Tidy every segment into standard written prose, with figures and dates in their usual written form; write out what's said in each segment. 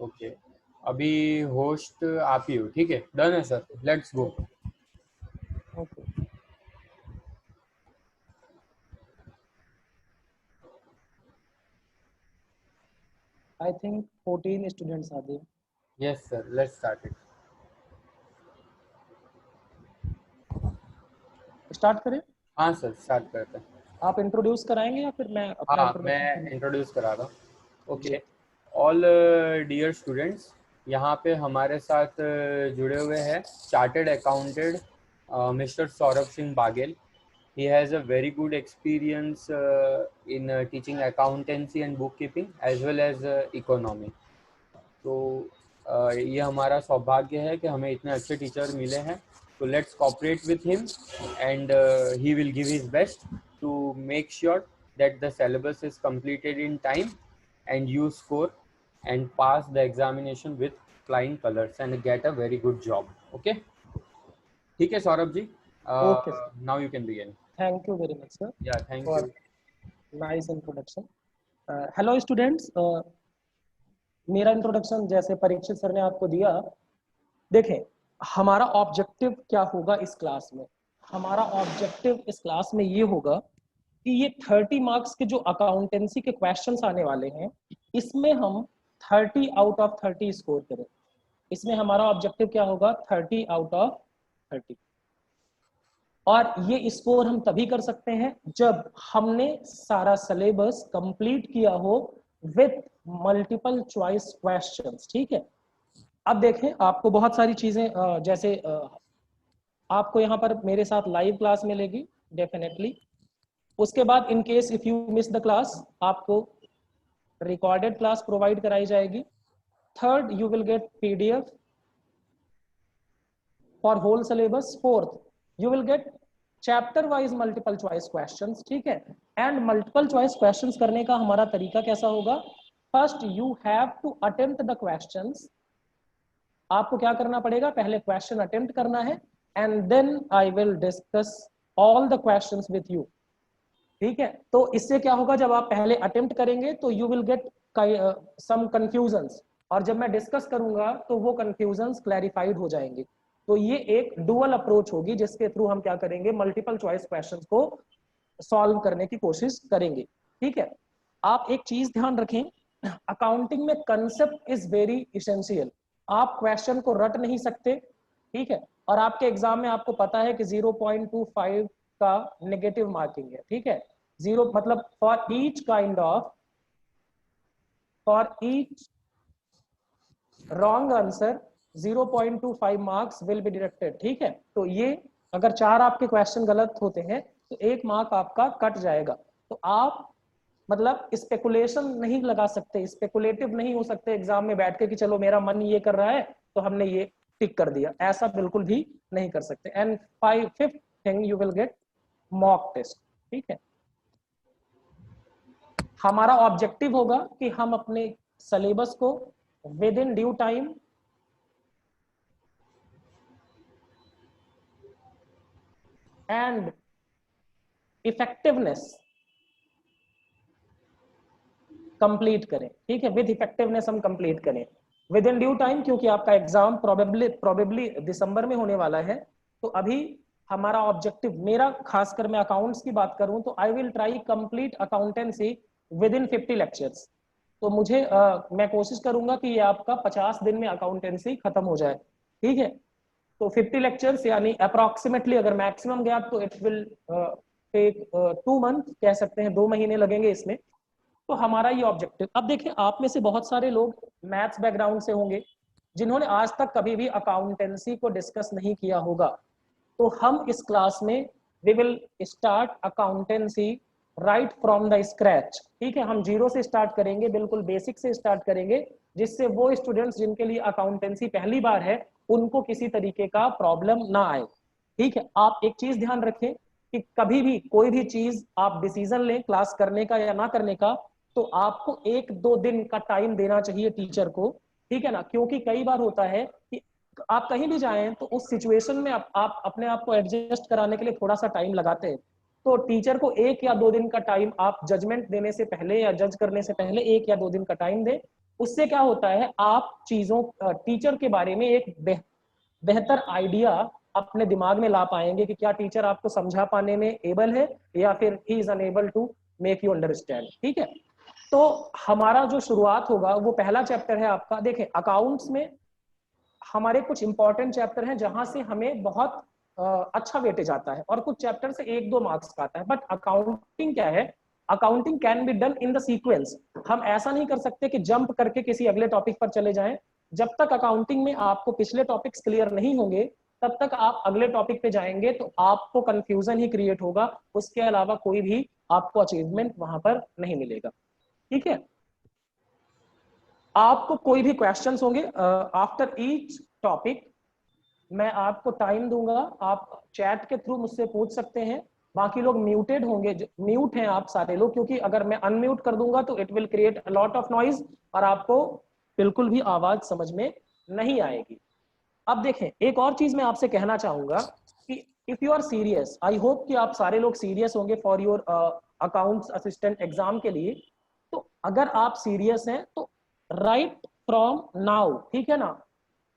Okay, अभी host आप ही हो, ठीक है, डन है sir, let's go. Okay, I think 14 students आ गए। Yes sir, let's start it. Start करें? हाँ सर, स्टार्ट करते हैं। आप इंट्रोड्यूस कराएंगे या फिर मैं अपना हाँ, इंट्रोडक्शन मैं करूँ? इंट्रोड्यूस करा रहा हूँ। जी। ओके, ऑल डियर स्टूडेंट्स, यहाँ पे हमारे साथ जुड़े हुए हैं chartered accountant mister Saurabh Singh Baghel. He has a very good experience in teaching accountancy and bookkeeping as well as economy. तो ये हमारा सौभाग्य है कि हमें इतने अच्छे टीचर मिले हैं। तो let's cooperate with him and he will give his best to make sure that the syllabus is completed in time and you score and pass the examination with flying colors and get a very good job. Okay, ठीक है Saurabh ji, okay sir, now you can begin. Thank you very much sir Yeah, thank for you. Nice introduction. Hello students, मेरा introduction जैसे Parikshit sir ने आपको दिया, देखें हमारा objective क्या होगा इस क्लास में। हमारा ऑब्जेक्टिव इस क्लास में ये होगा कि ये 30 मार्क्स के जो अकाउंटेंसी के क्वेश्चंस आने वाले हैं, इसमें हम 30 आउट ऑफ 30 स्कोर करें। इसमें हमारा ऑब्जेक्टिव क्या होगा? 30 आउट ऑफ 30। और ये स्कोर हम तभी कर सकते हैं जब हमने सारा सिलेबस कंप्लीट किया हो विथ मल्टीपल चॉइस क्वेश्चंस। ठीक है, अब देखें आपको बहुत सारी चीजें जैसे आपको यहाँ पर मेरे साथ लाइव क्लास मिलेगी डेफिनेटली। उसके बाद in case if you miss the class, आपको रिकॉर्डेड क्लास प्रोवाइड कराई जाएगी। Third, you will get PDF for whole syllabus. Fourth, you will get chapter wise multiple choice questions. ठीक है, एंड मल्टीपल चॉइस क्वेश्चंस करने का हमारा तरीका कैसा होगा? First you have to attempt the questions. आपको क्या करना पड़ेगा? पहले क्वेश्चन अटेम्प्ट करना है and then I will discuss all the questions with you. ठीक है, तो इससे क्या होगा? जब आप पहले अटेम्प्ट करेंगे तो you will get some confusions, और जब मैं डिस्कस करूंगा तो वो कंफ्यूजन्स क्लैरिफाइड हो जाएंगे। तो ये एक डुअल अप्रोच होगी जिसके थ्रू हम क्या करेंगे? मल्टीपल चॉइस क्वेश्चंस को सॉल्व करने की कोशिश करेंगे। ठीक है, आप एक चीज ध्यान रखें, अकाउंटिंग में कंसेप्ट इज वेरी इसेंशियल। आप क्वेश्चन को रट नहीं सकते। ठीक है, और आपके एग्जाम में आपको पता है कि 0.25 का नेगेटिव मार्किंग है। ठीक है, 0 मतलब for each wrong answer 0.25 marks will be deducted. ठीक है, तो ये अगर 4 आपके क्वेश्चन गलत होते हैं तो 1 मार्क आपका कट जाएगा। तो आप मतलब स्पेकुलेशन नहीं लगा सकते, स्पेकुलेटिव नहीं हो सकते एग्जाम में बैठ के कि चलो मेरा मन ये कर रहा है तो हमने ये टिक कर दिया, ऐसा बिल्कुल भी नहीं कर सकते। And fifth thing, you will get mock test. ठीक है, हमारा ऑब्जेक्टिव होगा कि हम अपने सिलेबस को with in due time and effectiveness complete करें। ठीक है, विद इफेक्टिवनेस हम कंप्लीट करें विद इन ड्यू टाइम, क्योंकि आपका एग्जाम प्रोबेबली दिसंबर में होने वाला है। तो अभी हमारा ऑब्जेक्टिव, मेरा खासकर मैं अकाउंट्स की बात करूं तो I will try complete accountancy with in 50 lectures. तो मुझे मैं कोशिश करूंगा कि ये आपका 50 दिन में अकाउंटेंसी खत्म हो जाए। ठीक है, तो 50 लेक्चर्स यानी अप्रोक्सीमेटली, अगर मैक्सिमम गया तो इट विल टेक 2 मंथ, कह सकते हैं 2 महीने लगेंगे इसमें। तो हमारा ये ऑब्जेक्टिव। अब देखिए, आप में से बहुत सारे लोग मैथ्स बैकग्राउंड से होंगे जिन्होंने आज तक कभी भी अकाउंटेंसी को डिस्कस नहीं किया होगा। तो हम इस क्लास में we will start accountancy right from the scratch. ठीक है, हम जीरो से स्टार्ट करेंगे, बिल्कुल बेसिक से स्टार्ट करेंगे, जिससे वो स्टूडेंट्स जिनके लिए अकाउंटेंसी पहली बार है उनको किसी तरीके का प्रॉब्लम ना आए। ठीक है, आप एक चीज ध्यान रखें कि कभी भी कोई भी चीज आप डिसीजन लें क्लास करने का या ना करने का, तो आपको 1-2 दिन का टाइम देना चाहिए टीचर को। ठीक है ना, क्योंकि कई बार होता है कि आप कहीं भी जाएं तो उस सिचुएशन में आप अपने आप को एडजस्ट कराने के लिए थोड़ा सा टाइम लगाते हैं। तो टीचर को 1 या 2 दिन का टाइम आप जजमेंट देने से पहले या जज करने से पहले 1 या 2 दिन का टाइम दें। उससे क्या होता है, आप चीजों टीचर के बारे में एक बेहतर आइडिया अपने दिमाग में ला पाएंगे कि क्या टीचर आपको समझा पाने में एबल है या फिर he is unable to make you understand. ठीक है, तो हमारा जो शुरुआत होगा वो पहला चैप्टर है आपका। देखें, अकाउंट्स में हमारे कुछ इंपॉर्टेंट चैप्टर हैं जहां से हमें बहुत अच्छा वेटेज आता है और कुछ चैप्टर से 1-2 मार्क्स का आता है। बट अकाउंटिंग क्या है, accounting can be done in the sequence. हम ऐसा नहीं कर सकते कि जंप करके किसी अगले टॉपिक पर चले जाएं। जब तक अकाउंटिंग में आपको पिछले टॉपिक्स क्लियर नहीं होंगे तब तक आप अगले टॉपिक पे जाएंगे तो आपको कंफ्यूजन ही क्रिएट होगा, उसके अलावा कोई भी आपको अचीवमेंट वहां पर नहीं मिलेगा। ठीक है, आपको कोई भी क्वेश्चंस होंगे आफ्टर ईच टॉपिक मैं आपको टाइम दूंगा, आप चैट के थ्रू मुझसे पूछ सकते हैं। बाकी लोग म्यूटेड होंगे, म्यूट हैं आप सारे लोग, क्योंकि अगर मैं अनम्यूट कर दूंगा तो it will create a lot of noise और आपको बिल्कुल भी आवाज समझ में नहीं आएगी। अब देखें, एक और चीज मैं आपसे कहना चाहूंगा कि if you are serious, I hope कि आप सारे लोग सीरियस होंगे for your accounts assistant exam के लिए। तो अगर आप सीरियस हैं तो राइट फ्रॉम नाउ, ठीक है ना,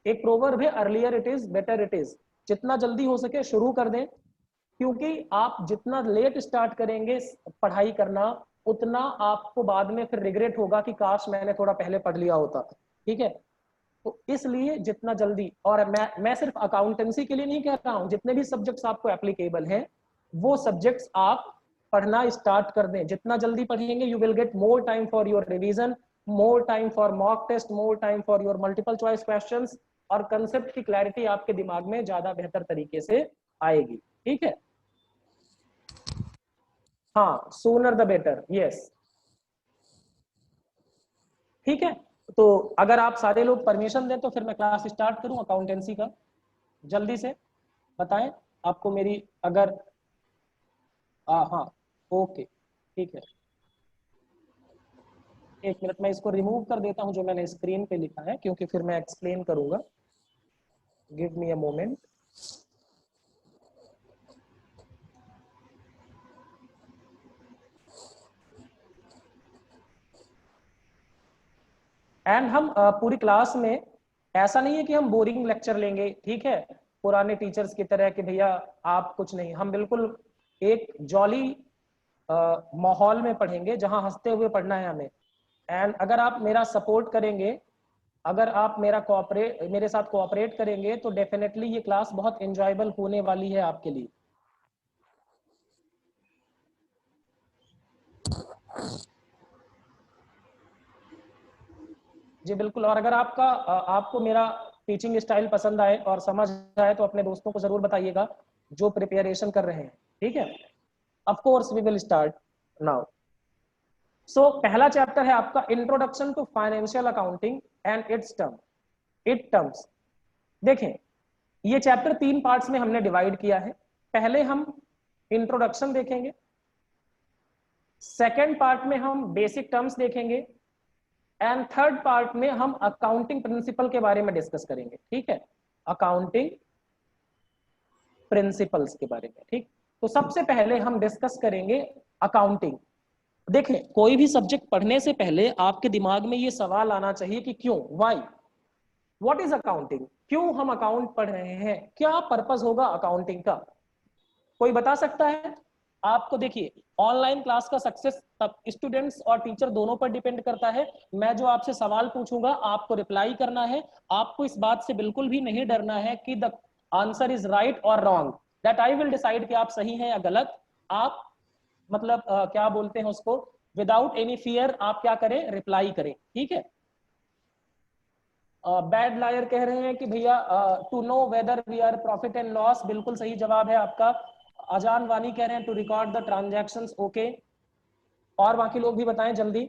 एक प्रोवर्ब है, earlier it is better it is. जितना जल्दी हो सके शुरू कर दें, क्योंकि आप जितना लेट स्टार्ट करेंगे पढ़ाई करना उतना आपको बाद में फिर रिग्रेट होगा कि काश मैंने थोड़ा पहले पढ़ लिया होता। ठीक है, तो इसलिए जितना जल्दी, और मैं सिर्फ अकाउंटेंसी के लिए नहीं कह रहा हूं, जितने भी सब्जेक्ट्स आपको एप्लीकेबल हैं वो सब्जेक्ट्स आप पढ़ना स्टार्ट कर दें। जितना जल्दी पढ़ेंगे you will get more time for your revision, more time for mock test, more time for your multiple choice questions, और कंसेप्ट की क्लैरिटी आपके दिमाग में ज्यादा बेहतर तरीके से आएगी। ठीक है, हाँ, सूनर द बेटर, यस। ठीक है, तो अगर आप सारे लोग परमिशन दें तो फिर मैं क्लास स्टार्ट करूं अकाउंटेंसी का। जल्दी से बताएं आपको मेरी, अगर हाँ, ओके, ठीक है। एक मिनट मैं इसको रिमूव कर देता हूं जो मैंने स्क्रीन पे लिखा है, क्योंकि फिर मैं एक्सप्लेन करूंगा। Give me a moment. And हम पूरी क्लास में, ऐसा नहीं है कि हम बोरिंग लेक्चर लेंगे, ठीक है, पुराने टीचर्स की तरह कि भैया आप कुछ नहीं, हम बिल्कुल एक जॉली माहौल में पढ़ेंगे जहां हंसते हुए पढ़ना है हमें। एंड अगर आप मेरा सपोर्ट करेंगे, अगर आप मेरे साथ कोऑपरेट करेंगे तो डेफिनेटली ये क्लास बहुत एंजॉयबल होने वाली है आपके लिए। जी बिल्कुल, और अगर आपको मेरा टीचिंग स्टाइल पसंद आए और समझ आए तो अपने दोस्तों को जरूर बताइएगा जो प्रिपरेशन कर रहे हैं। ठीक है, of course we will start now. So पहला चैप्टर है आपका introduction to financial accounting and it terms. देखें, ये चैप्टर 3 पार्ट्स में हमने डिवाइड किया है। पहले हम इंट्रोडक्शन देखेंगे, सेकेंड पार्ट में हम बेसिक टर्म्स देखेंगे, एंड थर्ड पार्ट में हम अकाउंटिंग प्रिंसिपल के बारे में डिस्कस करेंगे। ठीक है, अकाउंटिंग प्रिंसिपल्स के बारे में। ठीक, तो सबसे पहले हम डिस्कस करेंगे अकाउंटिंग। देखें, कोई भी सब्जेक्ट पढ़ने से पहले आपके दिमाग में ये सवाल आना चाहिए कि क्यों, व्हाई, व्हाट इज अकाउंटिंग, क्यों हम अकाउंट पढ़ रहे हैं, क्या पर्पस होगा अकाउंटिंग का, कोई बता सकता है आपको? देखिए, ऑनलाइन क्लास का सक्सेस स्टूडेंट्स और टीचर दोनों पर डिपेंड करता है। मैं जो आपसे सवाल पूछूंगा आपको रिप्लाई करना है। आपको इस बात से बिल्कुल भी नहीं डरना है कि द आंसर इज राइट और wrong, that I will decide कि आप सही हैं या गलत। आप मतलब क्या बोलते हैं उसको, विदाउट एनी फियर आप क्या करें, रिप्लाई करें। ठीक है, बैड लायर कह रहे हैं कि भैया to know whether we are profit and loss, बिल्कुल सही जवाब है आपका। अजान वानी कह रहे हैं to record the transactions, okay. और बाकी लोग भी बताएं जल्दी,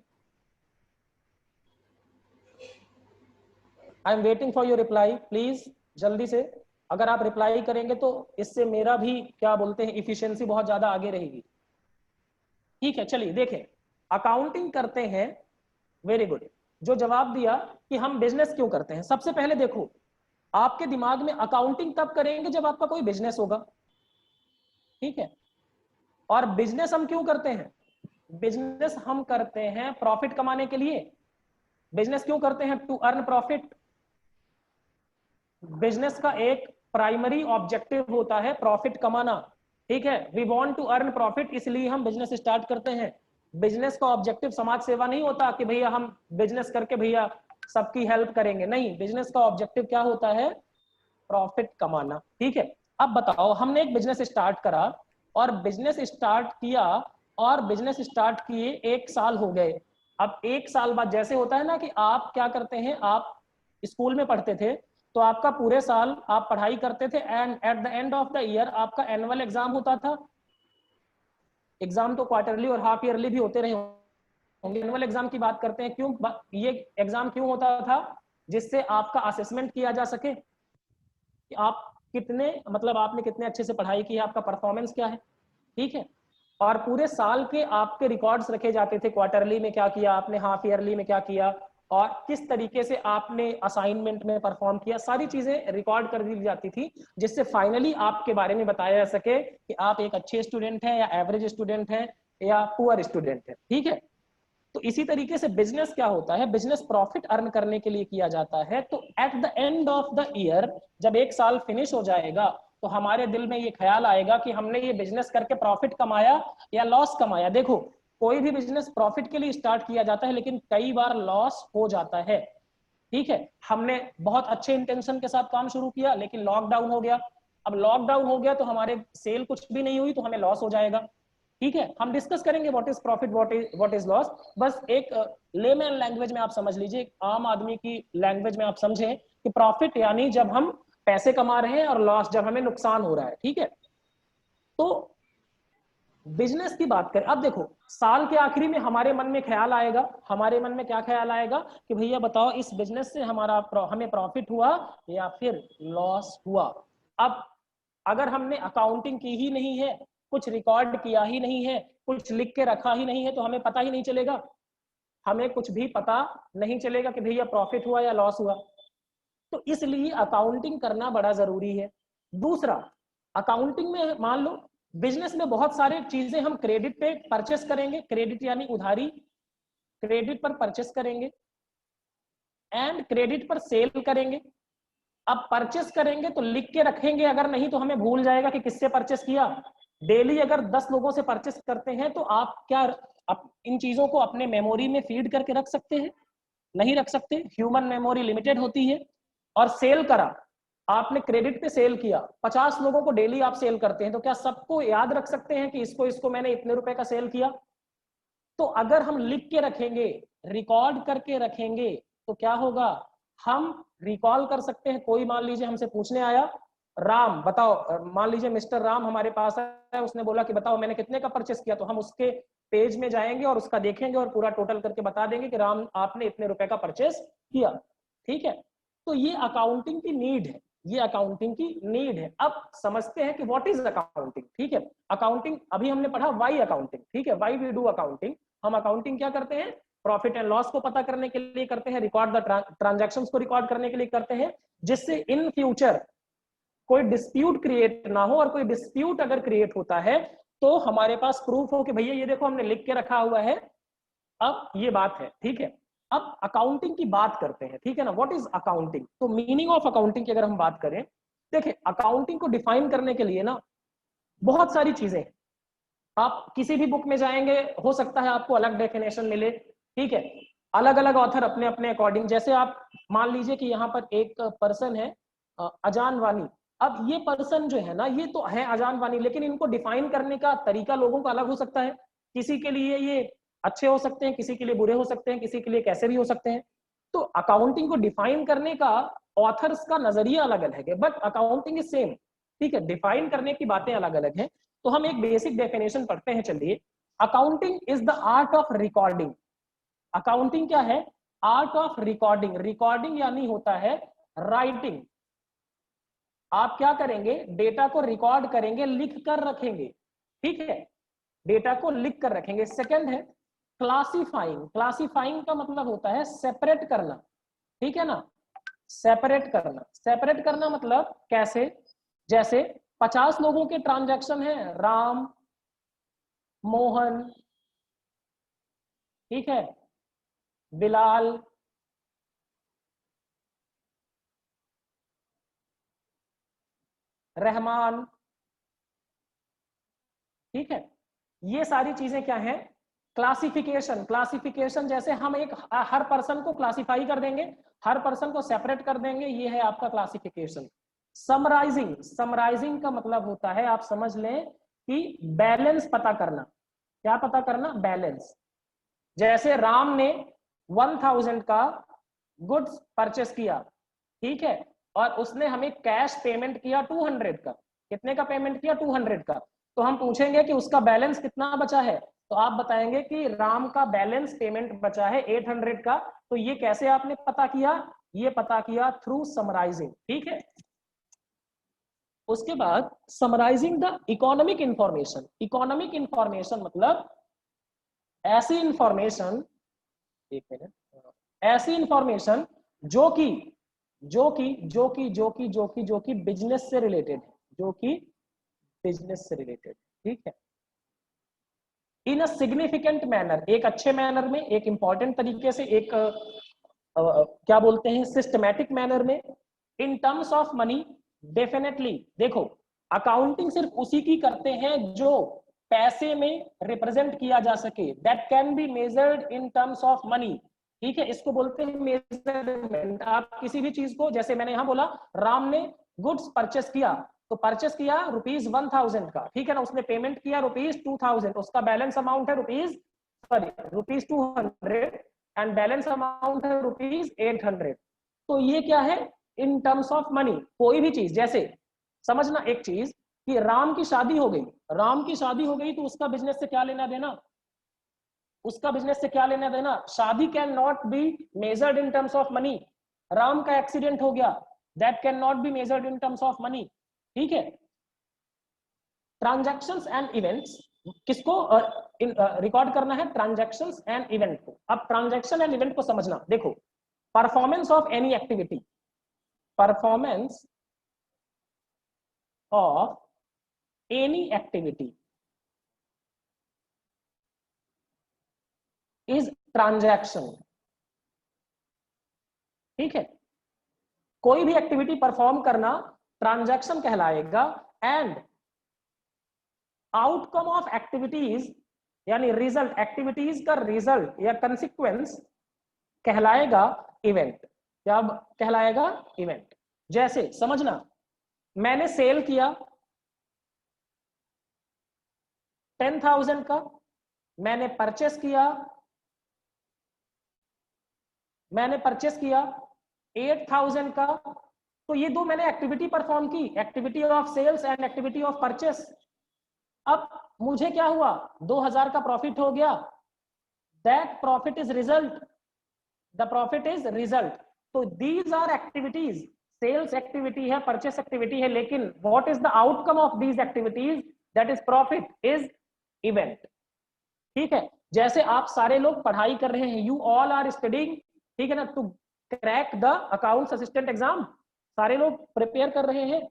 I am waiting for your reply, please जल्दी से। अगर आप रिप्लाई करेंगे तो इससे मेरा भी क्या बोलते हैं इफिशियंसी बहुत ज्यादा आगे रहेगी। ठीक है, चलिए देखें, अकाउंटिंग करते हैं, वेरी गुड। जो जवाब दिया कि हम बिजनेस क्यों करते हैं, सबसे पहले देखो, आपके दिमाग में अकाउंटिंग तब करेंगे जब आपका कोई बिजनेस होगा। ठीक है, और बिजनेस हम क्यों करते हैं, बिजनेस हम करते हैं प्रॉफिट कमाने के लिए। बिजनेस क्यों करते हैं? To earn profit. बिजनेस का एक प्राइमरी ऑब्जेक्टिव होता है प्रॉफिट कमाना, ठीक है। We want to earn profit, इसलिए हम बिजनेस स्टार्ट करते हैं। बिजनेस का ऑब्जेक्टिव समाज सेवा नहीं होता कि भैया हम बिजनेस करके भैया सबकी हेल्प करेंगे, नहीं। बिजनेस का ऑब्जेक्टिव क्या होता है? प्रॉफिट कमाना, ठीक है। अब बताओ, हमने एक बिजनेस स्टार्ट करा और बिजनेस स्टार्ट किया और बिजनेस स्टार्ट किए 1 साल हो गए। अब 1 साल बाद जैसे होता है ना कि आप क्या करते हैं, आप स्कूल में पढ़ते थे तो आपका पूरे साल आप पढ़ाई करते थे and at the end of the year आपका एनुअल एग्जाम होता था। एग्जाम तो क्वार्टरली और हाफ ईयरली भी होते रहे होंगे। एनुअल एग्जाम की बात करते हैं, क्यों ये एग्जाम क्यों होता था? जिससे आपका असेसमेंट किया जा सके कि आप कितने, मतलब आपने कितने अच्छे से पढ़ाई की है, आपका परफॉर्मेंस क्या है, ठीक है। और पूरे साल के आपके रिकॉर्ड्स रखे जाते थे, क्वार्टरली में क्या किया आपने, हाफ ईयरली में क्या किया, और किस तरीके से आपने असाइनमेंट में परफॉर्म किया, सारी चीजें रिकॉर्ड कर दी जाती थी, जिससे फाइनली आपके बारे में बताया जा सके कि आप एक अच्छे स्टूडेंट हैं या एवरेज स्टूडेंट हैं या पुअर स्टूडेंट है, ठीक है। तो इसी तरीके से बिजनेस क्या होता है? बिजनेस प्रॉफिट अर्न करने के लिए किया जाता है। तो at the end of the year, जब 1 साल फिनिश हो जाएगा, तो हमारे दिल में ये ख्याल आएगा कि हमने ये बिजनेस करके प्रॉफिट कमाया या लॉस कमाया। देखो, कोई भी बिजनेस प्रॉफिट के लिए स्टार्ट किया जाता है, लेकिन कई बार लॉस हो जाता है, ठीक है। हमने बहुत अच्छे इंटेंशन के साथ काम शुरू किया, लेकिन लॉकडाउन हो गया। अब लॉकडाउन हो गया तो हमारे सेल कुछ भी नहीं हुई, तो हमें लॉस हो जाएगा, ठीक है। हम डिस्कस करेंगे what is profit, what is loss. बस एक लेमैन लैंग्वेज में आप समझ लीजिए, एक आम आदमी की लैंग्वेज में आप समझें कि प्रॉफिट यानी जब हम पैसे कमा रहे हैं और लॉस जब हमें नुकसान हो रहा है, ठीक है। तो बिजनेस की बात करें, अब देखो, साल के आखिरी में हमारे मन में ख्याल आएगा, हमारे मन में क्या ख्याल आएगा कि भैया बताओ इस बिजनेस से हमें प्रॉफिट हुआ या फिर लॉस हुआ। अब अगर हमने अकाउंटिंग की ही नहीं है, कुछ रिकॉर्ड किया ही नहीं है, कुछ लिख के रखा ही नहीं है, तो हमें पता ही नहीं चलेगा, हमें कुछ भी पता नहीं चलेगा कि भैया प्रॉफिट हुआ या लॉस हुआ। तो इसलिए अकाउंटिंग करना बड़ा जरूरी है। दूसरा, अकाउंटिंग में मान लो बिजनेस में बहुत सारे चीजें हम क्रेडिट पे परचेस करेंगे, क्रेडिट यानी उधारी, क्रेडिट पर परचेस करेंगे एंड क्रेडिट पर सेल करेंगे। अब परचेस करेंगे तो लिख के रखेंगे, अगर नहीं तो हमें भूल जाएगा कि किससे परचेस किया। डेली अगर 10 लोगों से परचेस करते हैं तो आप क्या इन चीजों को अपने मेमोरी में फीड करके रख सकते हैं? नहीं रख सकते, ह्यूमन मेमोरी लिमिटेड होती है। और सेल करा, आपने क्रेडिट पे सेल किया, 50 लोगों को डेली आप सेल करते हैं, तो क्या सबको याद रख सकते हैं कि इसको इसको मैंने इतने रुपए का सेल किया? तो अगर हम लिख के रखेंगे, रिकॉर्ड करके रखेंगे, तो क्या होगा, हम रिकॉल कर सकते हैं। कोई मान लीजिए हमसे पूछने आया, राम बताओ, मान लीजिए मिस्टर राम हमारे पास है, उसने बोला कि बताओ मैंने कितने का परचेस किया, तो हम उसके पेज में जाएंगे और उसका देखेंगे और पूरा टोटल करके बता देंगे कि राम आपने इतने रुपए का परचेस किया, ठीक है। तो ये अकाउंटिंग की नीड है, ये अकाउंटिंग की नीड है। अब समझते हैं कि व्हाट इज अकाउंटिंग, ठीक है। अकाउंटिंग अभी हमने पढ़ा वाई अकाउंटिंग, ठीक है, वाई वी डू अकाउंटिंग। हम अकाउंटिंग क्या करते हैं? प्रॉफिट एंड लॉस को पता करने के लिए करते हैं, रिकॉर्ड द ट्रांजैक्शंस को रिकॉर्ड करने के लिए करते हैं, जिससे इन फ्यूचर कोई डिस्प्यूट क्रिएट ना हो, और कोई डिस्प्यूट अगर क्रिएट होता है तो हमारे पास प्रूफ हो कि भैया ये देखो हमने लिख के रखा हुआ है, अब ये बात है, ठीक है। अब अकाउंटिंग की बात करते हैं, ठीक है ना। What is accounting? तो मीनिंग ऑफ अकाउंटिंग की अगर हम बात करें, देखिए अकाउंटिंग को डिफाइन करने के लिए ना बहुत सारी चीजें, आप किसी भी बुक में जाएंगे, हो सकता है आपको अलग डेफिनेशन मिले, ठीक है। अलग अलग ऑथर अपने अपने अकॉर्डिंग, जैसे आप मान लीजिए कि यहाँ पर एक पर्सन है अजान वानी। अब ये पर्सन जो है ना, ये तो है अजान वानी, लेकिन इनको डिफाइन करने का तरीका लोगों का अलग हो सकता है। किसी के लिए ये अच्छे हो सकते हैं, किसी के लिए बुरे हो सकते हैं, किसी के लिए कैसे भी हो सकते हैं। तो अकाउंटिंग को डिफाइन करने का ऑथर्स का नजरिया अलग अलग है, बट अकाउंटिंग इज सेम, ठीक है। डिफाइन करने की बातें अलग अलग हैं। तो हम एक बेसिक डेफिनेशन पढ़ते हैं, चलिए। Accounting is the art of recording. Accounting क्या है? Art of recording. रिकॉर्डिंग यानी होता है राइटिंग। आप क्या करेंगे? डेटा को रिकॉर्ड करेंगे, लिख कर रखेंगे, ठीक है, डेटा को लिख कर रखेंगे। सेकंड है क्लासिफाइंग। क्लासिफाइंग का मतलब होता है सेपरेट करना, ठीक है ना। सेपरेट करना, सेपरेट करना मतलब कैसे? जैसे 50 लोगों के ट्रांजैक्शन है, राम, मोहन, ठीक है, बिलाल, रहमान, ठीक है। ये सारी चीजें क्या है, क्लासिफिकेशन। क्लासिफिकेशन जैसे हम एक हर पर्सन को क्लासिफाई कर देंगे, हर पर्सन को सेपरेट कर देंगे, ये है आपका क्लासिफिकेशन। समराइजिंग, समराइजिंग का मतलब होता है, आप समझ लें कि बैलेंस पता करना। क्या पता करना, बैलेंस। जैसे राम ने 1000 का गुड्स परचेस किया, ठीक है, और उसने हमें कैश पेमेंट किया 200 का। कितने का पेमेंट किया, 200 का। तो हम पूछेंगे कि उसका बैलेंस कितना बचा है, तो आप बताएंगे कि राम का बैलेंस पेमेंट बचा है 800 का। तो ये कैसे आपने पता किया, ये पता किया थ्रू समराइजिंग, ठीक है। उसके बाद summarising the economic information. Economic information मतलब ऐसी इंफॉर्मेशन, एक मिनट, ऐसी इंफॉर्मेशन जो कि बिजनेस से रिलेटेड है, जो कि बिजनेस से रिलेटेड, ठीक है। इन अ सिग्निफिकेंट मैनर, एक अच्छे मैनर में, एक इंपॉर्टेंट तरीके से, एक क्या बोलते हैं, सिस्टमैटिक मैनर में। इन टर्म्स ऑफ मनी, डेफिनेटली देखो, अकाउंटिंग सिर्फ उसी की करते हैं जो पैसे में रिप्रेजेंट किया जा सके, that can be measured in terms of money, ठीक है। इसको बोलते हैं मेजरमेंट। आप किसी भी चीज को, जैसे मैंने यहां बोला राम ने गुड्स परचेस किया, तो परचेस किया ₹1000 का, ठीक है ना, उसने पेमेंट किया ₹2000, उसका बैलेंस अमाउंट है ₹200 एंड बैलेंस अमाउंट है ₹800। तो ये क्या है, इन टर्म्स ऑफ मनी। कोई भी चीज, जैसे समझना एक चीज कि राम की शादी हो गई, राम की शादी हो गई, तो उसका बिजनेस से क्या लेना देना, उसका बिजनेस से क्या लेना देना। शादी can not be measured in terms of money. Ram का एक्सीडेंट हो गया, that can not be measured in terms of money, ठीक है। ट्रांजैक्शंस एंड इवेंट्स, किसको रिकॉर्ड करना है, ट्रांजैक्शंस एंड इवेंट को। अब ट्रांजैक्शन एंड इवेंट को समझना, देखो, performance of any activity, performance of any activity is transaction, ठीक है। कोई भी एक्टिविटी परफॉर्म करना ट्रांजैक्शन कहलाएगा, एंड आउटकम ऑफ एक्टिविटीज यानी रिजल्ट, एक्टिविटीज का रिजल्ट या कंसिक्वेंस कहलाएगा इवेंट। क्या कहलाएगा, इवेंट। जैसे समझना, मैंने सेल किया 10,000 का, मैंने परचेस किया 8,000 का। तो ये दो मैंने एक्टिविटी परफॉर्म की, activity of sales and activity of purchase. अब मुझे क्या हुआ, 2000 का प्रॉफिट हो गया, that profit is result, the profit is result. तो these are activities, sales activity है, परचेस एक्टिविटी है, लेकिन what is the outcome of these activities, that is profit, is event, ठीक है। जैसे आप सारे लोग पढ़ाई कर रहे हैं, यू ऑल आर स्टडीइंग, ठीक है ना, to crack the accounts assistant exam, सारे लोग प्रिपेयर कर रहे हैं।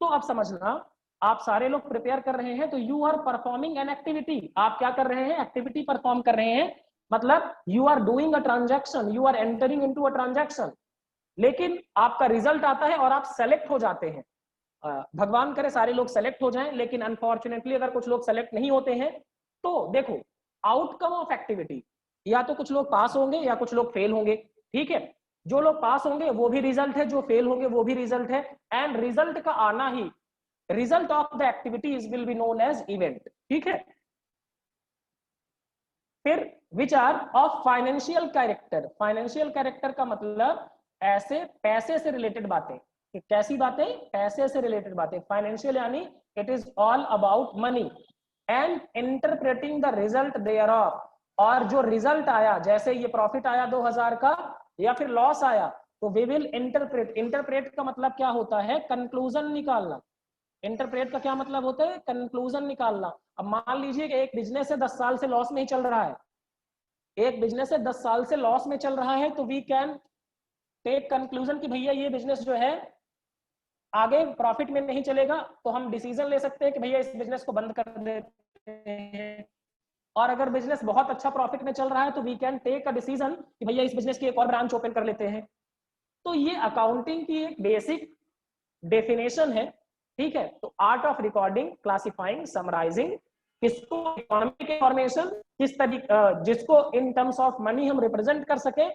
तो आप समझना, आप सारे लोग प्रिपेयर कर रहे हैं, तो you are performing an activity. आप क्या कर रहे हैं, एक्टिविटी परफॉर्म कर रहे हैं, मतलब you are doing a transaction, you are entering into a transaction. लेकिन आपका रिजल्ट आता है और आप सेलेक्ट हो जाते हैं। भगवान करे सारे लोग सेलेक्ट हो जाएं, लेकिन अनफॉर्चुनेटली अगर कुछ लोग सेलेक्ट नहीं होते हैं, तो देखो, आउटकम ऑफ एक्टिविटी, या तो कुछ लोग पास होंगे या कुछ लोग फेल होंगे, ठीक है। जो लोग पास होंगे वो भी रिजल्ट है, जो फेल होंगे वो भी रिजल्ट है, एंड रिजल्ट का आना ही, result of the activities will be known as event, ठीक है। फिर which are of financial character. Financial character का मतलब ऐसे पैसे से रिलेटेड बातें। कैसी बातें, पैसे से रिलेटेड बातें। फाइनेंशियल यानी it is all about money, and interpreting the result thereof. और जो रिजल्ट आया, जैसे ये प्रॉफिट आया 2000 का या फिर लॉस आया, तो वी विल इंटरप्रेट। इंटरप्रेट का मतलब क्या होता है, कंक्लूजन निकालना। इंटरप्रेट का क्या मतलब होता है, कंक्लूजन निकालना। अब मान लीजिए कि एक बिजनेस है 10 साल से लॉस में ही चल रहा है, एक बिजनेस है 10 साल से लॉस में चल रहा है, तो वी कैन टेक कंक्लूजन कि भैया ये बिजनेस जो है आगे प्रॉफिट में नहीं चलेगा, तो हम डिसीजन ले सकते हैं कि भैया इस बिजनेस को बंद कर देते हैं। और अगर बिजनेस बहुत अच्छा प्रॉफिट में चल रहा है, तो we can take a decision कि भैया इस बिजनेस की एक और ब्रांच ओपन कर लेते हैं। तो ये अकाउंटिंग की एक बेसिक डेफिनेशन है ठीक है, तो art of recording, classifying, summarising, किसको इकोनॉमिक इंफॉर्मेशन, किस तरीके जिसको इन टर्म्स ऑफ मनी हम रिप्रेजेंट कर सके,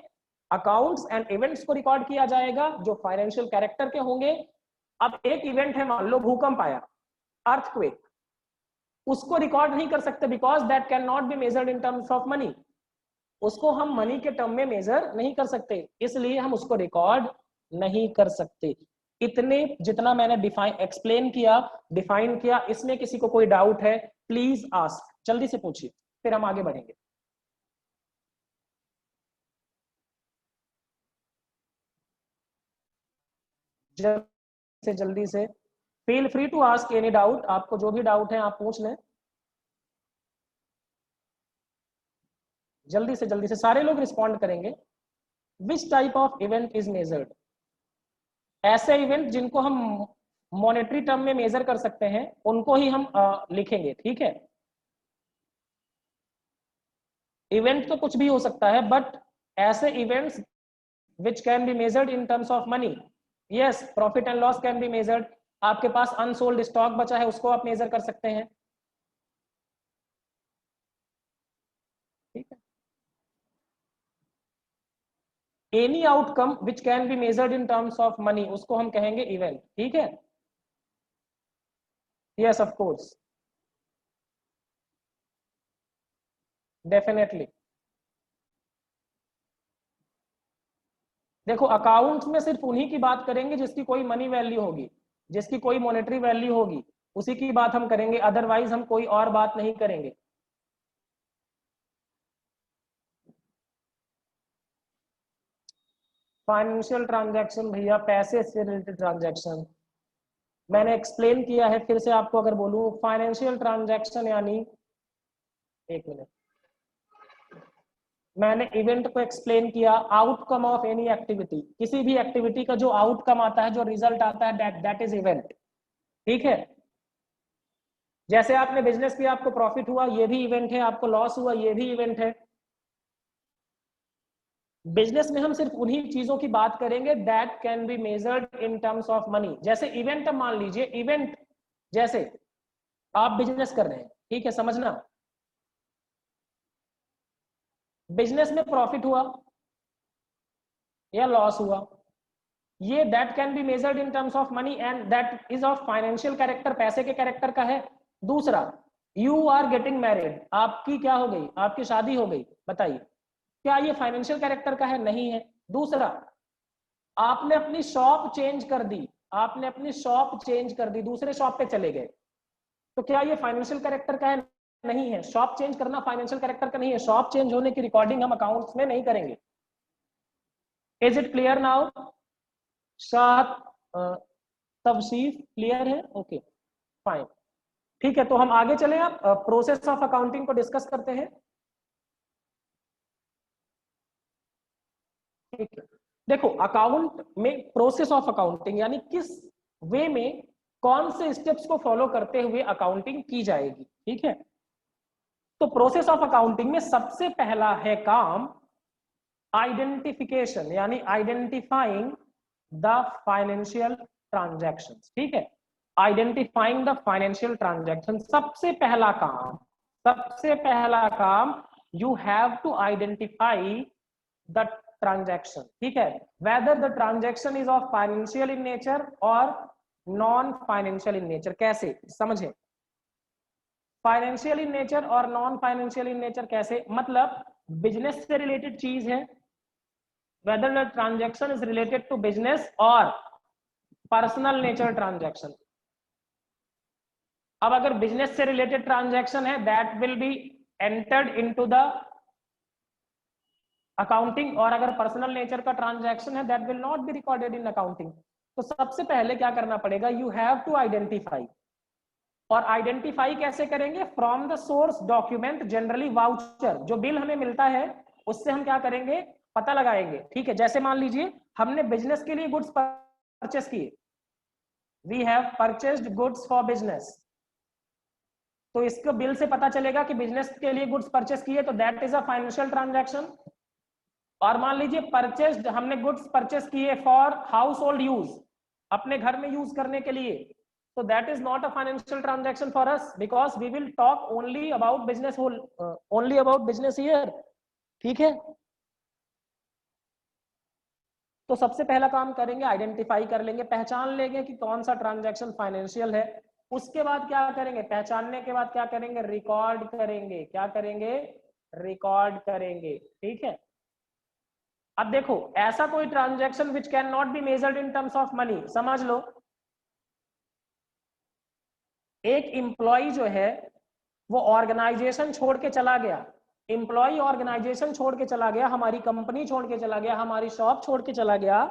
अकाउंट्स एंड इवेंट्स को रिकॉर्ड किया जाएगा जो फाइनेंशियल कैरेक्टर के होंगे। अब एक इवेंट है, मान लो भूकंप आया, अर्थक्वेक, उसको रिकॉर्ड नहीं कर सकते because that can not be measured in terms of money, उसको हम मनी के टर्म में मेजर नहीं कर सकते, इसलिए हम उसको रिकॉर्ड नहीं कर सकते। इतने जितना मैंने एक्सप्लेन किया, डिफाइन किया, इसमें किसी को कोई डाउट है प्लीज आस्क, जल्दी से पूछिए, फिर हम आगे बढ़ेंगे। जल्दी से feel free to ask any doubt, आपको जो भी डाउट है आप पूछ लें, जल्दी से सारे लोग रिस्पॉन्ड करेंगे। Which type of event is measured, ऐसे इवेंट जिनको हम मॉनेटरी टर्म में मेजर कर सकते हैं उनको ही हम लिखेंगे, ठीक है। इवेंट तो कुछ भी हो सकता है, बट ऐसे events which can be measured in terms of money, yes, profit and loss can be measured, आपके पास अनसोल्ड स्टॉक बचा है उसको आप मेजर कर सकते हैं, ठीक है। Any outcome which can be measured in terms of money उसको हम कहेंगे इवेंट, ठीक है, यस ऑफ कोर्स, डेफिनेटली। देखो अकाउंट्स में सिर्फ उन्हीं की बात करेंगे जिसकी कोई मनी वैल्यू होगी, जिसकी कोई मॉनेटरी वैल्यू होगी उसी की बात हम करेंगे, अदरवाइज हम कोई और बात नहीं करेंगे। फाइनेंशियल ट्रांजैक्शन भैया पैसे से रिलेटेड ट्रांजैक्शन, मैंने एक्सप्लेन किया है, फिर से आपको अगर बोलूं फाइनेंशियल ट्रांजैक्शन यानी, एक मिनट, मैंने इवेंट को एक्सप्लेन किया, आउटकम ऑफ एनी एक्टिविटी, किसी भी एक्टिविटी का जो आउटकम आता है, जो रिजल्ट आता है, दैट इज इवेंट, ठीक है। जैसे आपने बिजनेस किया, आपको प्रॉफिट हुआ, ये भी इवेंट है, आपको लॉस हुआ, ये भी इवेंट है। बिजनेस में हम सिर्फ उन्हीं चीजों की बात करेंगे that can be measured in terms of money. जैसे इवेंट, मान लीजिए इवेंट, जैसे आप बिजनेस कर रहे हैं, ठीक है, समझना, बिजनेस में प्रॉफिट हुआ या लॉस हुआ, ये that can be measured in terms of money and that is of financial character, पैसे के कैरेक्टर का है। दूसरा, यू आर गेटिंग मैरिड, आपकी क्या हो गई, आपकी शादी हो गई, बताइए क्या ये फाइनेंशियल कैरेक्टर का है, नहीं है। दूसरा, आपने अपनी शॉप चेंज कर दी, आपने अपनी शॉप चेंज कर दी, दूसरे शॉप पे चले गए, तो क्या ये फाइनेंशियल कैरेक्टर का है, नहीं है। शॉप चेंज करना फाइनेंशियल कैरेक्टर का नहीं है, शॉप चेंज होने की रिकॉर्डिंग हम अकाउंट्स में नहीं करेंगे। Is it clear now? सात तवसीफ क्लियर है? ओके फाइन, ठीक है, तो हम आगे चले, आप प्रोसेस ऑफ अकाउंटिंग को डिस्कस करते हैं, ठीक है। देखो अकाउंट में प्रोसेस ऑफ अकाउंटिंग यानी किस वे में कौन से स्टेप्स को फॉलो करते हुए अकाउंटिंग की जाएगी, ठीक है। तो प्रोसेस ऑफ अकाउंटिंग में सबसे पहला है काम आइडेंटिफिकेशन, यानी आइडेंटिफाइंग द फाइनेंशियल ट्रांजैक्शंस, ठीक है। आइडेंटिफाइंग द फाइनेंशियल ट्रांजैक्शन, सबसे पहला काम you have to identify the transaction, ठीक है, whether the transaction is of financial in nature और नॉन फाइनेंशियल इन नेचर। कैसे समझे, फाइनेंशियल इन नेचर और नॉन फाइनेंशियल इन नेचर कैसे, मतलब बिजनेस से रिलेटेड चीज है, whether the transaction is related to business or personal nature transaction। अब अगर बिजनेस से रिलेटेड ट्रांजैक्शन है that will be entered into the accounting, और अगर पर्सनल नेचर का ट्रांजैक्शन है that will not be recorded in accounting. तो सबसे पहले क्या करना पड़ेगा, यू हैव टू आइडेंटिफाई, और आइडेंटिफाई कैसे करेंगे, from the source document, generally voucher, जो बिल हमें मिलता है उससे हम क्या करेंगे, पता लगाएंगे, ठीक है। जैसे मान लीजिए हमने बिजनेस के लिए गुड्स परचेस किए, we have purchased goods for business, तो इसको बिल से पता चलेगा कि बिजनेस के लिए गुड्स परचेस किए, तो that is a financial transaction. और मान लीजिए परचेस्ड, हमने गुड्स परचेस किए फॉर हाउस होल्ड यूज, अपने घर में यूज करने के लिए, So that is not a financial transaction for us because we will talk only about business only about business here. ठीक है, तो सबसे पहला काम करेंगे, आइडेंटिफाई कर लेंगे, पहचान लेंगे कि कौन सा ट्रांजैक्शन फाइनेंशियल है। उसके बाद क्या करेंगे, पहचानने के बाद क्या करेंगे, रिकॉर्ड करेंगे। क्या करेंगे, रिकॉर्ड करेंगे। ठीक है, अब देखो ऐसा कोई transaction which can not be measured in terms of money, समझ लो एक एम्प्लॉय जो है वो ऑर्गेनाइजेशन छोड़ के चला गया, एम्प्लॉय ऑर्गेनाइजेशन छोड़ के चला गया, हमारी कंपनी छोड़ के चला गया, हमारी शॉप छोड़ के चला गया,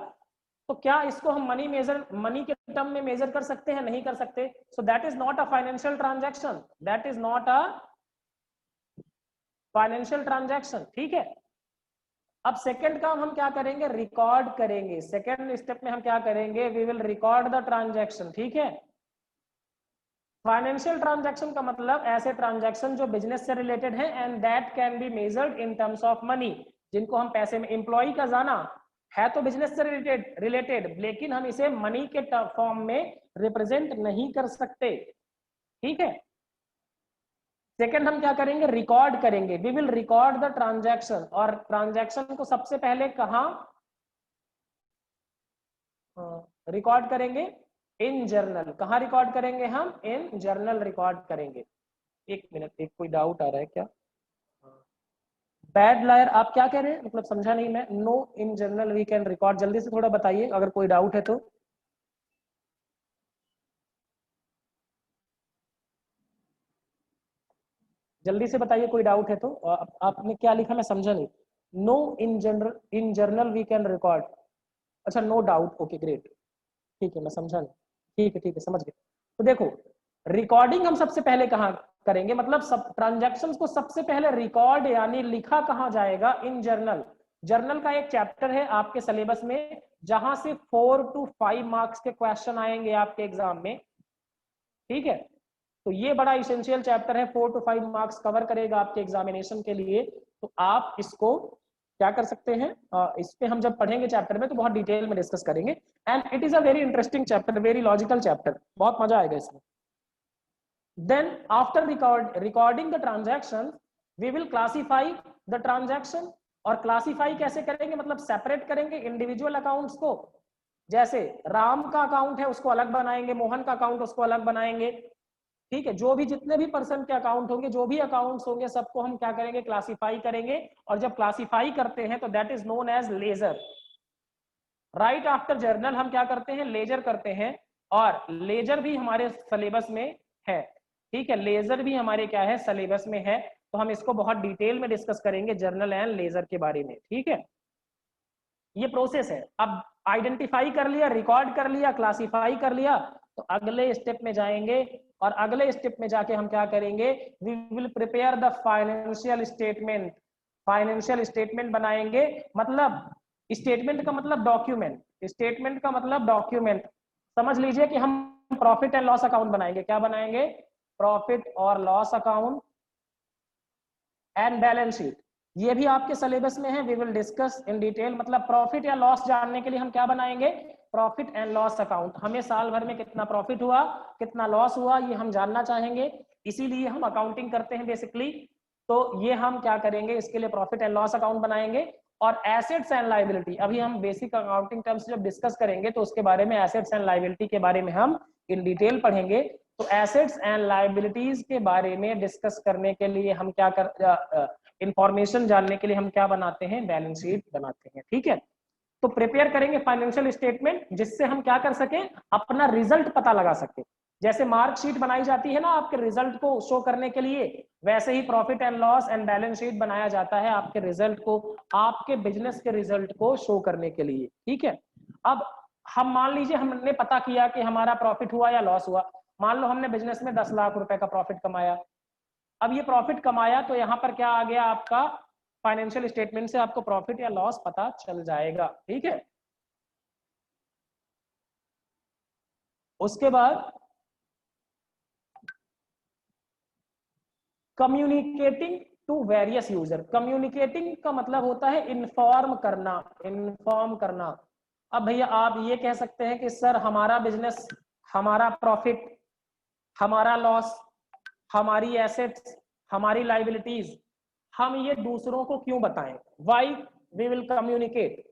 तो क्या इसको हम मनी के टर्म में मेजर कर सकते हैं, नहीं कर सकते। So that is not a financial transaction, that is not a financial transaction. ठीक है, अब सेकंड काम हम क्या करेंगे, रिकॉर्ड करेंगे। सेकंड स्टेप में हम क्या करेंगे, we will record the transaction. ठीक है, फाइनेंशियल ट्रांजैक्शन का मतलब ऐसे ट्रांजैक्शन जो बिजनेस से रिलेटेड है and that can be measured in terms of money, जिनको हम पैसे में, एम्प्लॉय का जाना है तो बिजनेस से रिलेटेड लेकिन हम इसे मनी के फॉर्म में रिप्रेजेंट नहीं कर सकते। ठीक है, सेकंड हम क्या करेंगे, रिकॉर्ड करेंगे, we will record the transaction. और ट्रांजैक्शन को सबसे पहले कहां रिकॉर्ड करेंगे, इन जर्नल। कहां रिकॉर्ड करेंगे हम, इन जर्नल रिकॉर्ड करेंगे। एक मिनट, एक कोई डाउट आ रहा है क्या, बैड लायर आप क्या कह रहे हैं, मतलब समझा नहीं मैं। No, in journal we can record, जल्दी से थोड़ा बताइए अगर कोई डाउट है तो। जल्दी से बताइए कोई डाउट है तो। आपने क्या लिखा मैं समझा नहीं। No, in journal we can record, अच्छा नो डाउट, ओके ग्रेट, ठीक है मैं समझा नहीं, ठीक है समझ गए। तो देखो रिकॉर्डिंग हम सबसे पहले कहाँ करेंगे, मतलब सब ट्रांजैक्शंस को सबसे पहले रिकॉर्ड यानी लिखा कहाँ जाएगा, इन जर्नल। जर्नल का एक चैप्टर है आपके सिलेबस में जहां से 4 to 5 मार्क्स के क्वेश्चन आएंगे आपके एग्जाम में। ठीक है, तो ये बड़ा इसेंशियल चैप्टर है, 4 to 5 मार्क्स कवर करेगा आपके एग्जामिनेशन के लिए। तो आप इसको क्या कर सकते हैं, इस पे हम जब पढ़ेंगे चैप्टर में तो बहुत डिटेल में डिस्कस करेंगे। And it is a very interesting chapter, very logical chapter, बहुत मजा आएगा इसमें। Then after recording the transaction we will classify the transaction. और क्लासीफाई कैसे करेंगे, मतलब सेपरेट करेंगे इंडिविजुअल अकाउंट्स को। जैसे राम का अकाउंट है उसको अलग बनाएंगे, मोहन का अकाउंट उसको अलग बनाएंगे। ठीक है, जो भी जितने भी पर्सन के अकाउंट होंगे, जो भी अकाउंट्स होंगे, सबको हम क्या करेंगे, क्लासीफाई करेंगे। और जब क्लासीफाई करते हैं तो that is known as ledger. Right after journal हम क्या करते हैं, लेजर करते हैं। और लेजर भी हमारे सिलेबस में है। ठीक है, लेजर भी हमारे क्या है, सिलेबस में है। तो हम इसको बहुत डिटेल में डिस्कस करेंगे जर्नल एंड लेजर के बारे में। ठीक है, ये प्रोसेस है। अब आइडेंटिफाई कर लिया, रिकॉर्ड कर लिया, क्लासीफाई कर लिया, तो अगले स्टेप में जाएंगे। और अगले स्टेप में जाके हम क्या करेंगे, we will prepare the financial statement. Financial statement बनाएंगे, मतलब स्टेटमेंट का मतलब डॉक्यूमेंट, स्टेटमेंट का मतलब डॉक्यूमेंट। समझ लीजिए कि हम प्रॉफिट एंड लॉस अकाउंट बनाएंगे। क्या बनाएंगे, प्रॉफिट और loss account and balance sheet. ये भी आपके सिलेबस में है, we will discuss in detail. मतलब प्रॉफिट या लॉस जानने के लिए हम क्या बनाएंगे, प्रॉफिट एंड लॉस अकाउंट। हमें साल भर में कितना प्रॉफिट हुआ, कितना लॉस हुआ, ये हम जानना चाहेंगे, इसीलिए हम अकाउंटिंग करते हैं बेसिकली। तो ये हम क्या करेंगे, इसके लिए प्रॉफिट एंड लॉस अकाउंट बनाएंगे। और एसेट्स एंड लायबिलिटी, अभी हम बेसिक अकाउंटिंग टर्म्स जब डिस्कस करेंगे तो उसके बारे में, एसेट्स एंड लायबिलिटी के बारे में हम इन डिटेल पढ़ेंगे। तो एसेट्स एंड लायबिलिटीज के बारे में डिस्कस करने के लिए हम क्या इंफॉर्मेशन जानने के लिए हम क्या बनाते हैं, बैलेंस शीट बनाते हैं। ठीक है, तो प्रिपेयर करेंगे फाइनेंशियल स्टेटमेंट जिससे हम क्या कर सके, अपना रिजल्ट पता लगा सके। जैसे मार्कशीट बनाई जाती है ना आपके रिजल्ट को शो करने के लिए, वैसे ही profit and loss and balance sheet बनाया जाता है आपके रिजल्ट को, आपके बिजनेस के रिजल्ट को शो करने के लिए। ठीक है, अब हम मान लीजिए हमने पता किया कि हमारा प्रॉफिट हुआ या लॉस हुआ। मान लो हमने बिजनेस में 10 लाख रुपए का प्रॉफिट कमाया। अब ये प्रॉफिट कमाया तो यहाँ पर क्या आ गया, आपका फाइनेंशियल स्टेटमेंट से आपको प्रॉफिट या लॉस पता चल जाएगा। ठीक है, उसके बाद communicating to various user. Communicating का मतलब होता है इन्फॉर्म करना, इन्फॉर्म करना। अब भैया आप ये कह सकते हैं कि सर हमारा बिजनेस, हमारा प्रॉफिट हमारा लॉस, हमारी एसेट्स, हमारी लाइबिलिटीज, हम ये दूसरों को क्यों बताएं? Why we will communicate.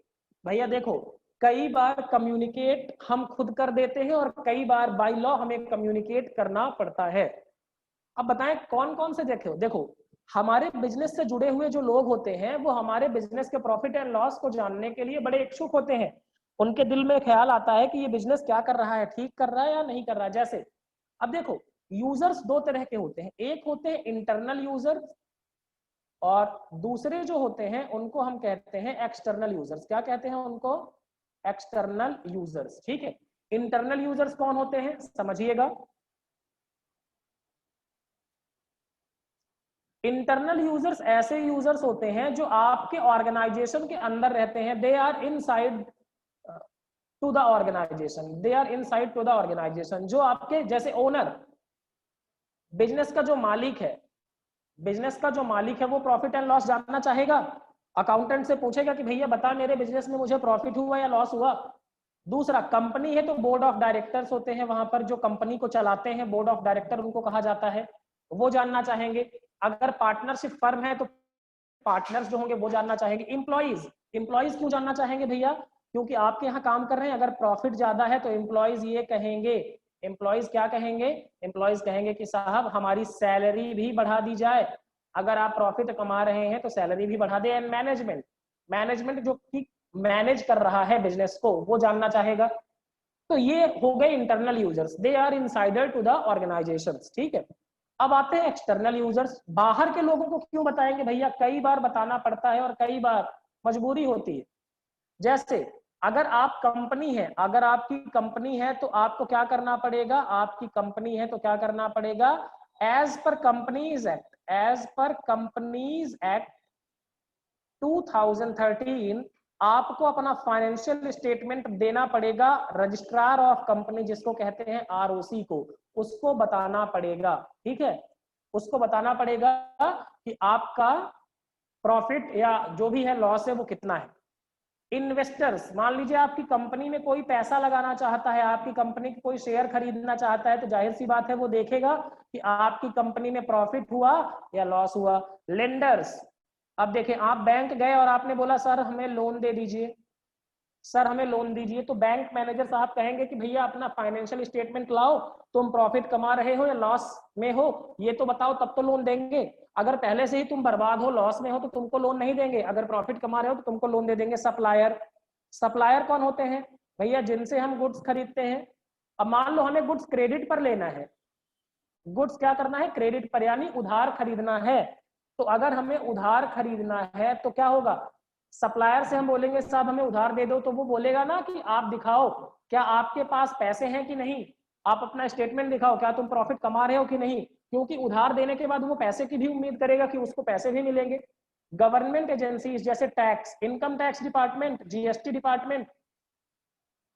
भैया देखो, कई बार कम्युनिकेट हम खुद कर देते हैं और कई बार बाय लॉ हमें कम्युनिकेट करना पड़ता है। अब बताएं कौन कौन से देखो हमारे बिजनेस से जुड़े हुए जो लोग होते हैं वो हमारे बिजनेस के प्रॉफिट एंड लॉस को जानने के लिए बड़े इच्छुक होते हैं। उनके दिल में ख्याल आता है कि ये बिजनेस क्या कर रहा है, ठीक कर रहा है या नहीं कर रहा है। जैसे अब देखो, यूजर्स दो तरह के होते हैं, एक होते हैं इंटरनल यूजर्स और दूसरे जो होते हैं उनको हम कहते हैं एक्सटर्नल यूजर्स। क्या कहते हैं उनको? External users. ठीक है, इंटरनल यूजर्स कौन होते हैं समझिएगा। इंटरनल यूजर्स ऐसे यूजर्स होते हैं जो आपके ऑर्गेनाइजेशन के अंदर रहते हैं। They are inside to the organisation, they are inside to the organisation. जो आपके जैसे ओनर, बिजनेस का जो मालिक है, बिजनेस का जो मालिक है वो प्रॉफिट एंड लॉस जानना चाहेगा। अकाउंटेंट से पूछेगा कि भैया बता मेरे बिजनेस में मुझे प्रॉफिट हुआ या लॉस हुआ। दूसरा, कंपनी है तो बोर्ड ऑफ डायरेक्टर्स होते हैं, वहां पर जो कंपनी को चलाते हैं बोर्ड ऑफ डायरेक्टर उनको कहा जाता है, वो जानना चाहेंगे। अगर पार्टनरशिप फर्म है तो पार्टनर्स जो होंगे वो जानना चाहेंगे। एम्प्लॉइज, एम्प्लॉइज क्यों जानना चाहेंगे भैया? क्योंकि आपके यहाँ काम कर रहे हैं, अगर प्रॉफिट ज्यादा है तो एम्प्लॉइज ये कहेंगे, एम्प्लॉइज क्या कहेंगे? एम्प्लॉइज कहेंगे कि साहब हमारी सैलरी भी बढ़ा दी जाए। अगर आप प्रॉफिट कमा रहे हैं तो सैलरी भी बढ़ा दे। एंड मैनेजमेंट, मैनेजमेंट जो कि मैनेज कर रहा है बिजनेस को वो जानना चाहेगा। तो ये हो गए internal users, they are insider to the organisation. ठीक है, अब आते हैं एक्सटर्नल यूजर्स। बाहर के लोगों को क्यों बताएंगे भैया? कई बार बताना पड़ता है और कई बार मजबूरी होती है। जैसे अगर आप कंपनी है, अगर आपकी कंपनी है तो आपको क्या करना पड़ेगा? आपकी कंपनी है तो क्या करना पड़ेगा? As per companies act, as per companies act 2013 आपको अपना फाइनेंशियल स्टेटमेंट देना पड़ेगा रजिस्ट्रार ऑफ कंपनी, जिसको कहते हैं आरओसी को, उसको बताना पड़ेगा। ठीक है, उसको बताना पड़ेगा कि आपका प्रॉफिट या जो भी है लॉस है वो कितना है। इन्वेस्टर्स, मान लीजिए आपकी कंपनी में कोई पैसा लगाना चाहता है, आपकी कंपनी की कोई शेयर खरीदना चाहता है, तो जाहिर सी बात है वो देखेगा कि आपकी कंपनी में प्रॉफिट हुआ या लॉस हुआ। लेंडर्स, अब देखें आप बैंक गए और आपने बोला सर हमें लोन दे दीजिए, सर हमें लोन दीजिए, तो बैंक मैनेजर साहब कहेंगे कि भैया अपना फाइनेंशियल स्टेटमेंट लाओ, तुम प्रॉफिट कमा रहे हो या लॉस में हो ये तो बताओ, तब तो लोन देंगे। अगर पहले से ही तुम बर्बाद हो, लॉस में हो, तो तुमको लोन नहीं देंगे। अगर प्रॉफिट कमा रहे हो तो तुमको लोन दे देंगे। सप्लायर, सप्लायर कौन होते हैं भैया? जिनसे हम गुड्स खरीदते हैं। अब मान लो हमें गुड्स क्रेडिट पर लेना है, गुड्स क्या करना है? क्रेडिट पर, यानी उधार खरीदना है। तो अगर हमें उधार खरीदना है तो क्या होगा? सप्लायर से हम बोलेंगे साहब हमें उधार दे दो, तो वो बोलेगा ना कि आप दिखाओ क्या आपके पास पैसे हैं कि नहीं, आप अपना स्टेटमेंट दिखाओ, क्या तुम प्रॉफिट कमा रहे हो कि नहीं। क्योंकि उधार देने के बाद वो पैसे की भी उम्मीद करेगा कि उसको पैसे भी मिलेंगे। गवर्नमेंट एजेंसीज जैसे tax, income tax department, GST department,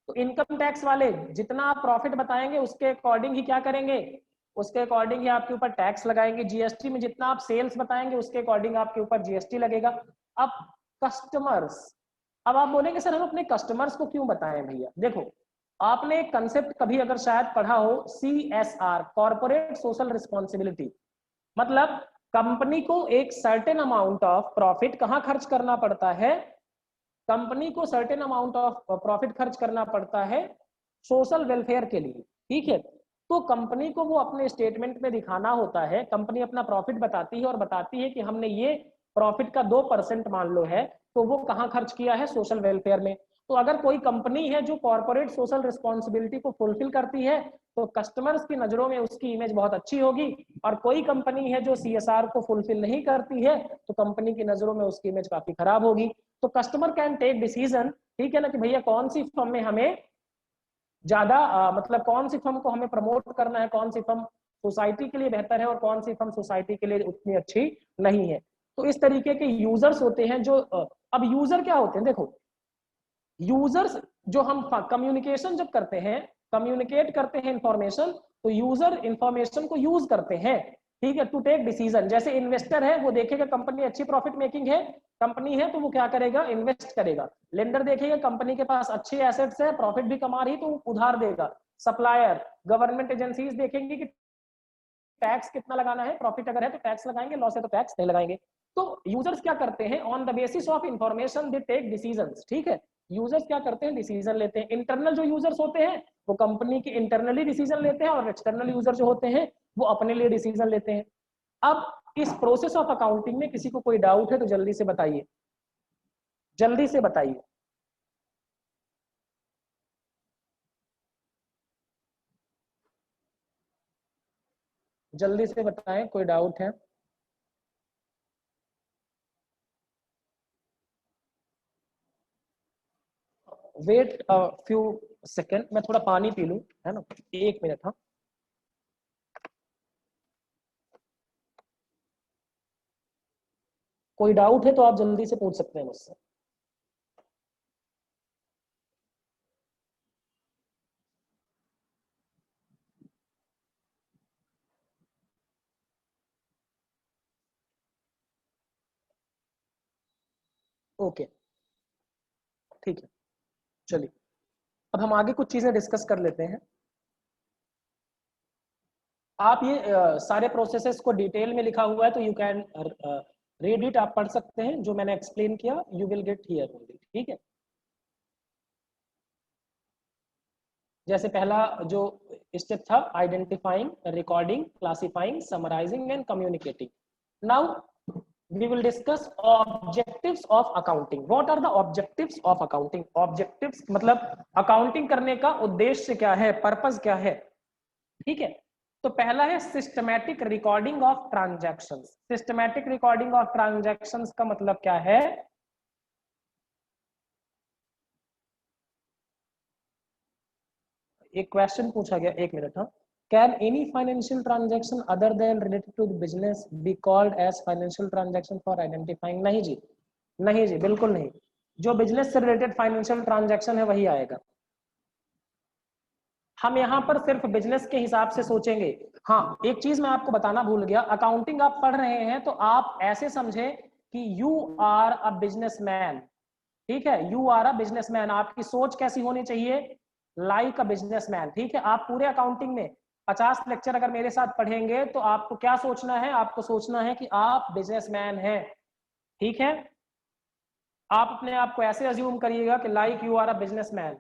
तो इनकम टैक्स वाले जितना आप प्रॉफिट बताएंगे उसके अकॉर्डिंग ही क्या करेंगे? उसके अकॉर्डिंग ही आपके ऊपर टैक्स लगाएंगे। जीएसटी में जितना आप सेल्स बताएंगे उसके अकॉर्डिंग आपके ऊपर जीएसटी लगेगा। अब कस्टमर्स, अब आप बोलेंगे सर हम अपने कस्टमर्स को क्यों बताएं भैया? देखो, आपने एक कंसेप्ट कभी अगर शायद पढ़ा हो, CSR, कॉर्पोरेट सोशल रिस्पॉन्सिबिलिटी। मतलब कंपनी को एक सर्टेन अमाउंट ऑफ प्रॉफिट कहाँ खर्च करना पड़ता है? कंपनी को सर्टेन अमाउंट ऑफ प्रॉफिट खर्च करना पड़ता है सोशल वेलफेयर के लिए। ठीक है, तो कंपनी को वो अपने स्टेटमेंट में दिखाना होता है। कंपनी अपना प्रॉफिट बताती है और बताती है कि हमने ये प्रॉफिट का 2% मान लो है, तो वो कहाँ खर्च किया है? सोशल वेलफेयर में। तो अगर कोई कंपनी है जो कॉर्पोरेट सोशल रिस्पॉन्सिबिलिटी को फुलफिल करती है तो कस्टमर्स की नजरों में उसकी इमेज बहुत अच्छी होगी, और कोई कंपनी है जो CSR को फुलफिल नहीं करती है तो कंपनी की नजरों में उसकी इमेज काफी खराब होगी। तो कस्टमर कैन टेक डिसीजन, ठीक है ना, कि भैया कौन सी फर्म में हमें ज्यादा मतलब कौन सी फर्म को हमें प्रमोट करना है, कौन सी फर्म सोसाइटी के लिए बेहतर है और कौन सी फर्म सोसाइटी के लिए उतनी अच्छी नहीं है। तो इस तरीके के यूजर्स होते हैं जो अब यूजर क्या होते हैं? देखो, यूजर्स जो हम कम्युनिकेशन जब करते हैं, कम्युनिकेट करते हैं इंफॉर्मेशन, तो यूजर इंफॉर्मेशन को यूज करते हैं, ठीक है, टू टेक डिसीजन। जैसे इन्वेस्टर है वो देखेगा कंपनी अच्छी प्रॉफिट मेकिंग है, कंपनी है तो वो क्या करेगा? इन्वेस्ट करेगा। लेंडर देखेगा कंपनी के पास अच्छे एसेट्स है, प्रॉफिट भी कमा रही तो उधार देगा। सप्लायर, गवर्नमेंट एजेंसीज देखेंगे कि टैक्स कितना लगाना है, प्रॉफिट अगर है तो टैक्स लगाएंगे, लॉस है तो टैक्स नहीं लगाएंगे। तो यूजर्स क्या करते हैं, on the basis of information they take decisions, ठीक है। यूजर्स क्या करते हैं, डिसीजन लेते हैं। इंटरनल जो यूजर्स होते हैं वो कंपनी के इंटरनली डिसीजन लेते हैं, और एक्सटर्नल यूजर जो होते हैं वो अपने लिए डिसीजन लेते हैं। अब इस प्रोसेस ऑफ अकाउंटिंग में किसी को कोई डाउट है तो जल्दी से बताइए, जल्दी से बताइए। जल्दी से बताएं, कोई डाउट है? वेट फ्यू सेकेंड, मैं थोड़ा पानी पी लूं, है ना, 1 मिनट। हाँ, कोई डाउट है तो आप जल्दी से पूछ सकते हैं मुझसे। ओके, ठीक है, चलिए अब हम आगे कुछ चीजें डिस्कस कर लेते हैं। आप ये सारे प्रोसेसेस को डिटेल में लिखा हुआ है तो यू कैन रीड इट, आप पढ़ सकते हैं। जो मैंने एक्सप्लेन किया you will get here only, ठीक है। जैसे पहला जो स्टेप था, identifying, recording, classifying, summarising and communicating. Now we will discuss objectives of accounting. What are the objectives of accounting? Objectives मतलब अकाउंटिंग करने का उद्देश्य क्या है, पर्पस क्या है, ठीक है। तो पहला है systematic recording of transactions. Systematic recording of transactions का मतलब क्या है? एक क्वेश्चन पूछा गया, 1 मिनट। हाँ, can any financial transaction other than related to business be called as financial transaction for identifying? नहीं जी, नहीं जी, बिल्कुल नहीं। जो बिजनेस से रिलेटेड फाइनेंशियल ट्रांजैक्शन है वही आएगा। हम यहाँ पर सिर्फ बिजनेस के हिसाब से सोचेंगे। हाँ, एक चीज मैं आपको बताना भूल गया, अकाउंटिंग आप पढ़ रहे हैं तो आप ऐसे समझे कि यू आर अ बिजनेसमैन, ठीक है। यू आर अ बिजनेसमैन, आपकी सोच कैसी होनी चाहिए, लाइक अ बिजनेसमैन, ठीक है। आप पूरे अकाउंटिंग में 50 लेक्चर अगर मेरे साथ पढ़ेंगे तो आपको क्या सोचना है, आपको सोचना है कि आप बिजनेसमैन हैं, ठीक है। आप अपने आप को ऐसे अज्यूम करिएगा कि like you are a businessman,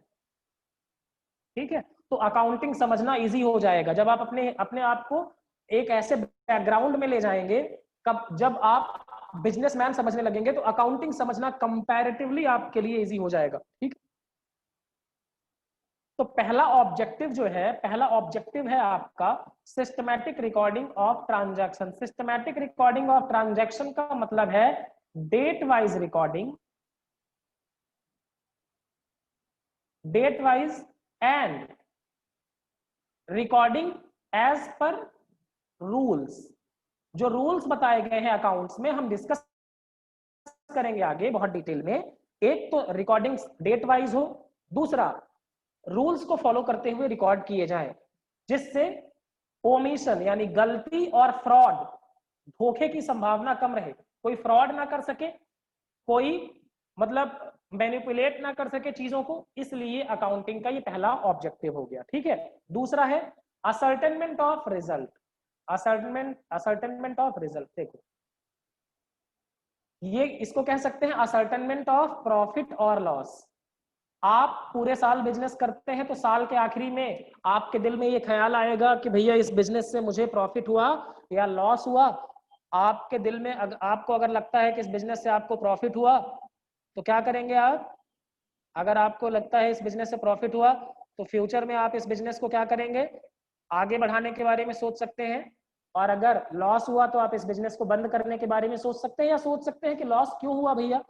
ठीक है। तो अकाउंटिंग समझना इजी हो जाएगा जब आप अपने अपने आप को एक ऐसे बैकग्राउंड में ले जाएंगे। कब जब आप बिजनेसमैन समझने लगेंगे तो अकाउंटिंग समझना कंपैरेटिवली आपके लिए इजी हो जाएगा, ठीक। तो पहला ऑब्जेक्टिव जो है, पहला ऑब्जेक्टिव है आपका systematic recording of transaction. Systematic recording of transaction का मतलब है date wise recording, date wise and recording as per rules. जो रूल्स बताए गए हैं अकाउंट्स में हम डिस्कस करेंगे आगे बहुत डिटेल में। एक तो रिकॉर्डिंग डेट वाइज हो, दूसरा रूल्स को फॉलो करते हुए रिकॉर्ड किए जाएं जिससे ओमिशन यानी गलती और फ्रॉड, धोखे की संभावना कम रहे। कोई फ्रॉड ना कर सके, कोई मतलब मैनिपुलेट ना कर सके चीजों को, इसलिए अकाउंटिंग का ये पहला ऑब्जेक्टिव हो गया, ठीक है। दूसरा है ascertainment of result. Ascertainment of result, देखो ये इसको कह सकते हैं असर्टेनमेंट ऑफ प्रॉफिट और लॉस। आप पूरे साल बिजनेस करते हैं तो साल के आखिरी में आपके दिल में ये ख्याल आएगा कि भैया इस बिजनेस से मुझे प्रॉफिट हुआ या लॉस हुआ। आपके दिल में आपको अगर लगता है कि इस बिजनेस से आपको प्रॉफिट हुआ तो क्या करेंगे आप? अगर आपको लगता है इस बिजनेस से प्रॉफिट हुआ तो फ्यूचर में आप इस बिजनेस को क्या करेंगे, आगे बढ़ाने के बारे में सोच सकते हैं। और अगर लॉस हुआ तो आप इस बिजनेस को बंद करने के बारे में सोच सकते हैं, या सोच सकते हैं कि लॉस क्यों हुआ भैया,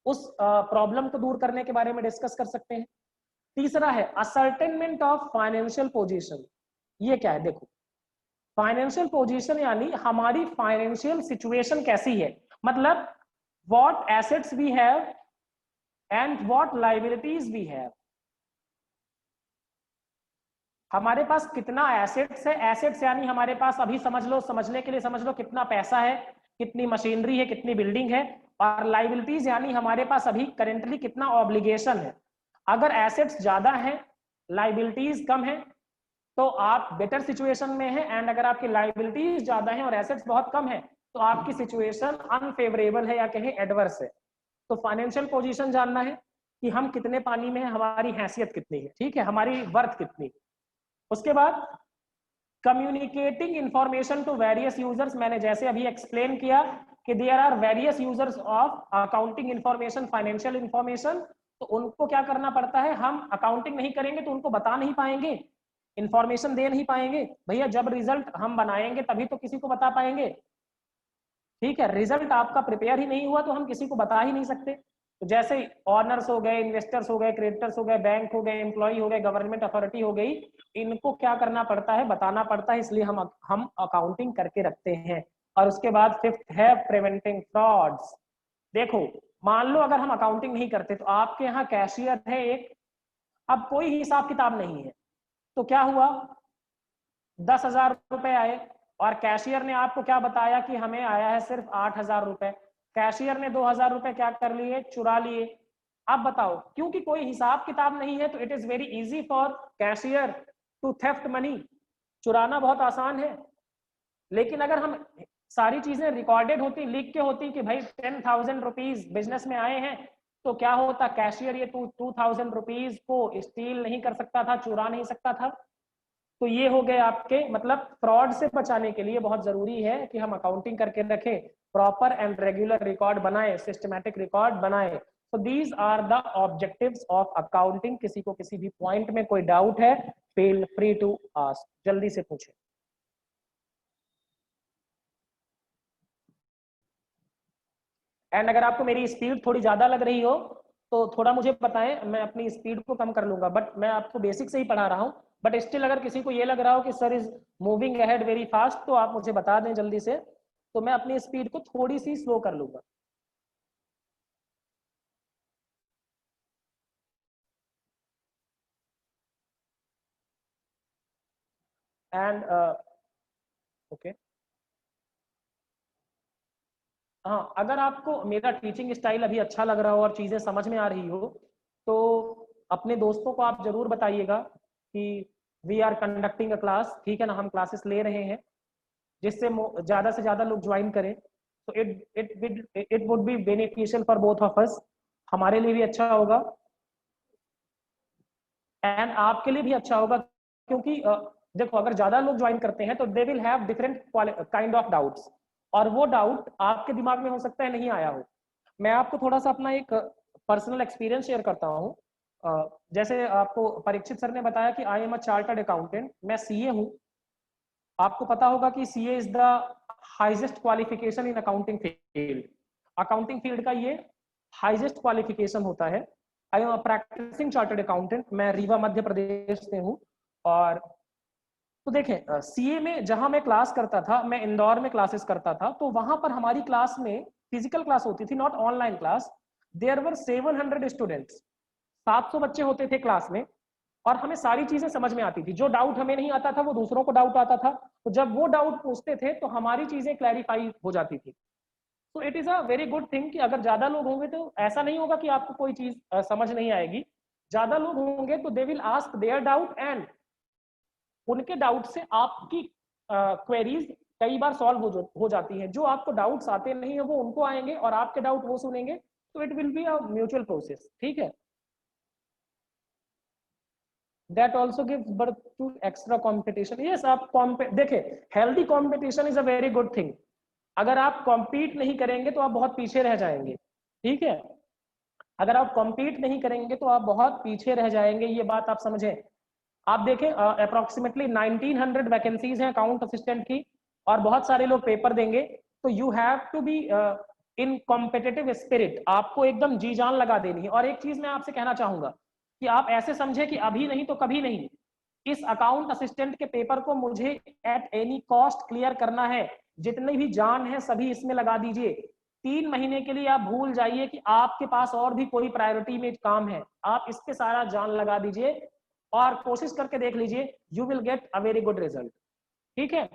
उस प्रॉब्लम को दूर करने के बारे में डिस्कस कर सकते हैं। तीसरा है असर्टेनमेंट ऑफ फाइनेंशियल पोजीशन। ये क्या है, देखो फाइनेंशियल पोजीशन यानी हमारी फाइनेंशियल सिचुएशन कैसी है, मतलब what assets we have and what liabilities we have. हमारे पास कितना एसेट्स है, एसेट्स यानी हमारे पास अभी समझ लो, समझने के लिए समझ लो कितना पैसा है, कितनी मशीनरी है, कितनी बिल्डिंग है। और लायबिलिटीज यानी हमारे पास अभी करेंटली कितना ऑब्लिगेशन है। अगर एसेट्स ज्यादा है, लायबिलिटीज कम है तो आप बेटर सिचुएशन में हैं, एंड अगर आपकी लाइबिलिटीज ज्यादा हैं और एसेट्स बहुत कम है तो आपकी सिचुएशन अनफेवरेबल है या कहें एडवर्स है। तो फाइनेंशियल पोजीशन जानना है कि हम कितने पानी में हैं, हमारी हैसियत कितनी है, ठीक है, हमारी वर्थ कितनी। उसके बाद communicating information to various users, मैंने जैसे अभी एक्सप्लेन किया कि there are various users of accounting information, financial information, तो उनको क्या करना पड़ता है, हम अकाउंटिंग नहीं करेंगे तो उनको बता नहीं पाएंगे, इंफॉर्मेशन दे नहीं पाएंगे। भैया जब रिजल्ट हम बनाएंगे तभी तो किसी को बता पाएंगे, ठीक है, रिजल्ट आपका प्रिपेयर ही नहीं हुआ तो हम किसी को बता ही नहीं सकते। तो जैसे ऑनर्स हो गए, इन्वेस्टर्स हो गए, क्रेडिटर्स हो गए, बैंक हो गए, एम्प्लॉय हो गए, गवर्नमेंट अथॉरिटी हो गई, इनको क्या करना पड़ता है, बताना पड़ता है, इसलिए हम अकाउंटिंग करके रखते हैं। और उसके बाद फिफ्थ है प्रिवेंटिंग फ्रॉड्स। देखो मान लो अगर हम अकाउंटिंग नहीं करते तो आपके यहाँ कैशियर है एक, अब कोई हिसाब किताब नहीं है, तो क्या हुआ, 10,000 रुपए आए और कैशियर ने आपको क्या बताया कि हमें आया है सिर्फ 8,000 रुपए, कैशियर ने 2,000 रुपए क्या कर लिए, चुरा लिए। अब बताओ, क्योंकि कोई हिसाब किताब नहीं है तो it is very easy for cashier to theft money, चुराना बहुत आसान है। लेकिन अगर हम सारी चीजें रिकॉर्डेड होती, लिख के होती कि भाई 10,000 रुपीज बिजनेस में आए हैं, तो क्या होता, कैशियर ये 2,000 रुपीज को स्टील नहीं कर सकता था, चुरा नहीं सकता था। तो ये हो गए आपके, मतलब फ्रॉड से बचाने के लिए बहुत जरूरी है कि हम अकाउंटिंग करके रखें, प्रॉपर एंड रेगुलर रिकॉर्ड बनाए, सिस्टमैटिक रिकॉर्ड बनाए। तो these are the objectives of accounting. किसी को किसी भी पॉइंट में कोई डाउट है, फील फ्री टू आस्क, जल्दी से पूछे। एंड अगर आपको मेरी स्पीड थोड़ी ज्यादा लग रही हो तो थोड़ा मुझे बताएं, मैं अपनी स्पीड को कम कर लूंगा, बट मैं आपको बेसिक से ही पढ़ा रहा हूँ। बट स्टिल अगर किसी को ये लग रहा हो कि sir is moving ahead very fast तो आप मुझे बता दें जल्दी से, तो मैं अपनी स्पीड को थोड़ी सी स्लो कर लूंगा। एंड ओके, हाँ, अगर आपको मेरा टीचिंग स्टाइल अभी अच्छा लग रहा हो और चीज़ें समझ में आ रही हो तो अपने दोस्तों को आप जरूर बताइएगा कि we are conducting a class, ठीक है ना, हम क्लासेस ले रहे हैं, जिससे ज्यादा से ज्यादा लोग ज्वाइन करें। तो it would be beneficial for both of us, हमारे लिए भी अच्छा होगा एंड आपके लिए भी अच्छा होगा, क्योंकि देखो अगर ज्यादा लोग ज्वाइन करते हैं तो they will have different kind of doubts, और वो डाउट आपके दिमाग में हो सकता है नहीं आया हो। मैं आपको थोड़ा सा अपना एक पर्सनल एक्सपीरियंस शेयर करता हूँ। जैसे आपको परीक्षित सर ने बताया कि I am a chartered accountant, मैं सीए हूँ। आपको पता होगा कि CA is the highest qualification in accounting field. Accounting field का ये हाईएस्ट क्वालिफिकेशन होता है। I am practising chartered accountant, मैं रीवा मध्य प्रदेश से हूँ। और तो देखें सीए में जहां मैं क्लास करता था, मैं इंदौर में क्लासेस करता था, तो वहां पर हमारी क्लास में फिजिकल क्लास होती थी, not online class. There were 700 students, 700 बच्चे होते थे क्लास में, और हमें सारी चीजें समझ में आती थी। जो डाउट हमें नहीं आता था वो दूसरों को डाउट आता था, तो जब वो डाउट पूछते थे तो हमारी चीजें क्लैरिफाई हो जाती थी। तो it is a very good thing कि अगर ज्यादा लोग होंगे तो ऐसा नहीं होगा कि आपको कोई चीज समझ नहीं आएगी। ज्यादा लोग होंगे तो they will ask their doubt, and उनके डाउट से आपकी क्वेरीज कई बार सॉल्व हो जाती हैं। जो आपको डाउट्स आते नहीं है वो उनको आएंगे और आपके डाउट वो सुनेंगे, तो it will be a mutual process, ठीक है। That also gives birth to extra competition. Yes, आप देखिए, healthy competition is a very good thing. अगर आप कॉम्पीट नहीं करेंगे तो आप बहुत पीछे रह जाएंगे, ठीक है। अगर आप कॉम्पीट नहीं करेंगे तो आप बहुत पीछे रह जाएंगे, ये बात आप समझें। आप देखें अप्रोक्सीमेटली 1900 वैकेंसीज हैं अकाउंट असिस्टेंट की, और बहुत सारे लोग पेपर देंगे। तो you have to be in competitive spirit, आपको एकदम जी जान लगा देनी है। और एक चीज मैं आपसे कहना चाहूंगा कि आप ऐसे समझे कि अभी नहीं तो कभी नहीं, इस अकाउंट असिस्टेंट के पेपर को मुझे एट एनी कॉस्ट क्लियर करना है। जितनी भी जान है सभी इसमें लगा दीजिए। 3 महीने के लिए आप भूल जाइए कि आपके पास और भी कोई प्रायोरिटी में काम है, आप इस पे सारा जान लगा दीजिए और कोशिश करके देख लीजिए, you will get a very good result, ठीक है।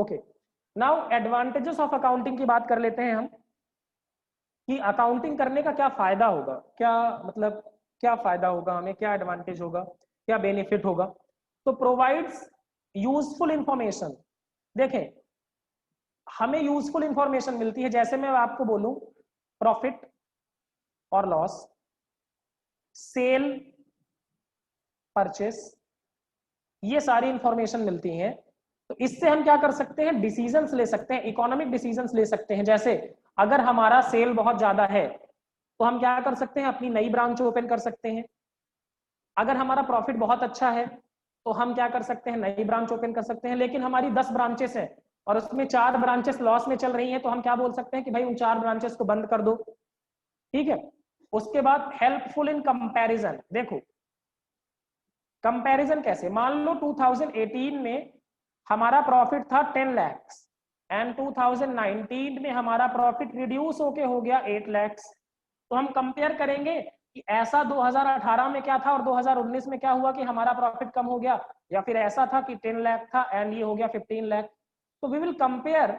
Okay, now advantages of accounting की बात कर लेते हैं हम कि अकाउंटिंग करने का क्या फायदा होगा, क्या मतलब क्या फायदा होगा हमें, क्या एडवांटेज होगा, क्या बेनिफिट होगा। तो प्रोवाइड्स यूजफुल इंफॉर्मेशन। देखें, हमें यूजफुल इंफॉर्मेशन मिलती है, जैसे मैं आपको बोलूं प्रॉफिट और लॉस, सेल, परचेस, ये सारी इंफॉर्मेशन मिलती है। तो इससे हम क्या कर सकते हैं, डिसीजंस ले सकते हैं, इकोनॉमिक डिसीजंस ले सकते हैं। जैसे अगर हमारा सेल बहुत ज्यादा है तो हम क्या कर सकते हैं, अपनी नई ब्रांच ओपन कर सकते हैं। अगर हमारा प्रॉफिट बहुत अच्छा है तो हम क्या कर सकते हैं, नई ब्रांच ओपन कर सकते हैं। लेकिन हमारी 10 ब्रांचेस हैं और उसमें 4 ब्रांचेस लॉस में चल रही हैं, तो हम क्या बोल सकते हैं कि भाई उन 4 ब्रांचेस को बंद कर दो। ठीक है। उसके बाद हेल्पफुल इन कंपैरिजन। देखो कंपैरिजन कैसे, मान लो 2018 में हमारा प्रॉफिट था 10 लाख एंड 2019 में हमारा प्रॉफिट रिड्यूस होके हो गया 8 लाख। तो हम कंपेयर करेंगे कि ऐसा 2018 में क्या था और 2019 में क्या हुआ कि हमारा प्रॉफिट कम हो गया, या फिर ऐसा था कि 10 लाख था एंड ये हो गया 15 लाख। तो we will compare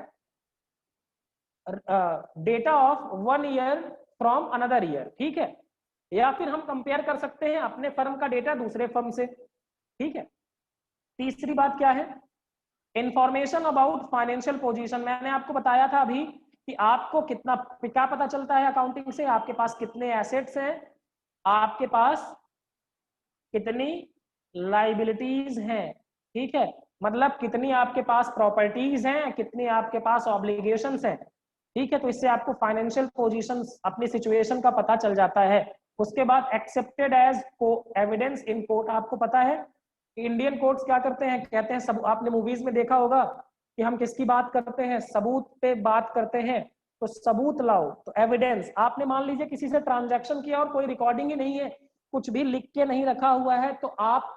data of 1 year from another year. ठीक है। या फिर हम कंपेयर कर सकते हैं अपने फर्म का डेटा दूसरे फर्म से। ठीक है। तीसरी बात क्या है, इंफॉर्मेशन अबाउट फाइनेंशियल पोजीशन। मैंने आपको बताया था अभी कि आपको कितना क्या पता चलता है अकाउंटिंग से, आपके पास कितने एसेट्स हैं, आपके पास कितनी लाइबिलिटीज हैं। ठीक है, मतलब कितनी आपके पास प्रॉपर्टीज हैं, कितनी आपके पास ऑब्लिगेशंस हैं। ठीक है, तो इससे आपको फाइनेंशियल पोजीशन, अपनी सिचुएशन का पता चल जाता है। उसके बाद accepted as evidence in court. आपको पता है इंडियन कोर्ट्स क्या करते हैं, कहते हैं सब, आपने मूवीज में देखा होगा कि हम किसकी बात करते हैं, सबूत पे बात करते हैं। तो सबूत लाओ, तो एविडेंस। आपने मान लीजिए किसी से ट्रांजैक्शन किया और कोई रिकॉर्डिंग ही नहीं है, कुछ भी लिख के नहीं रखा हुआ है, तो आप,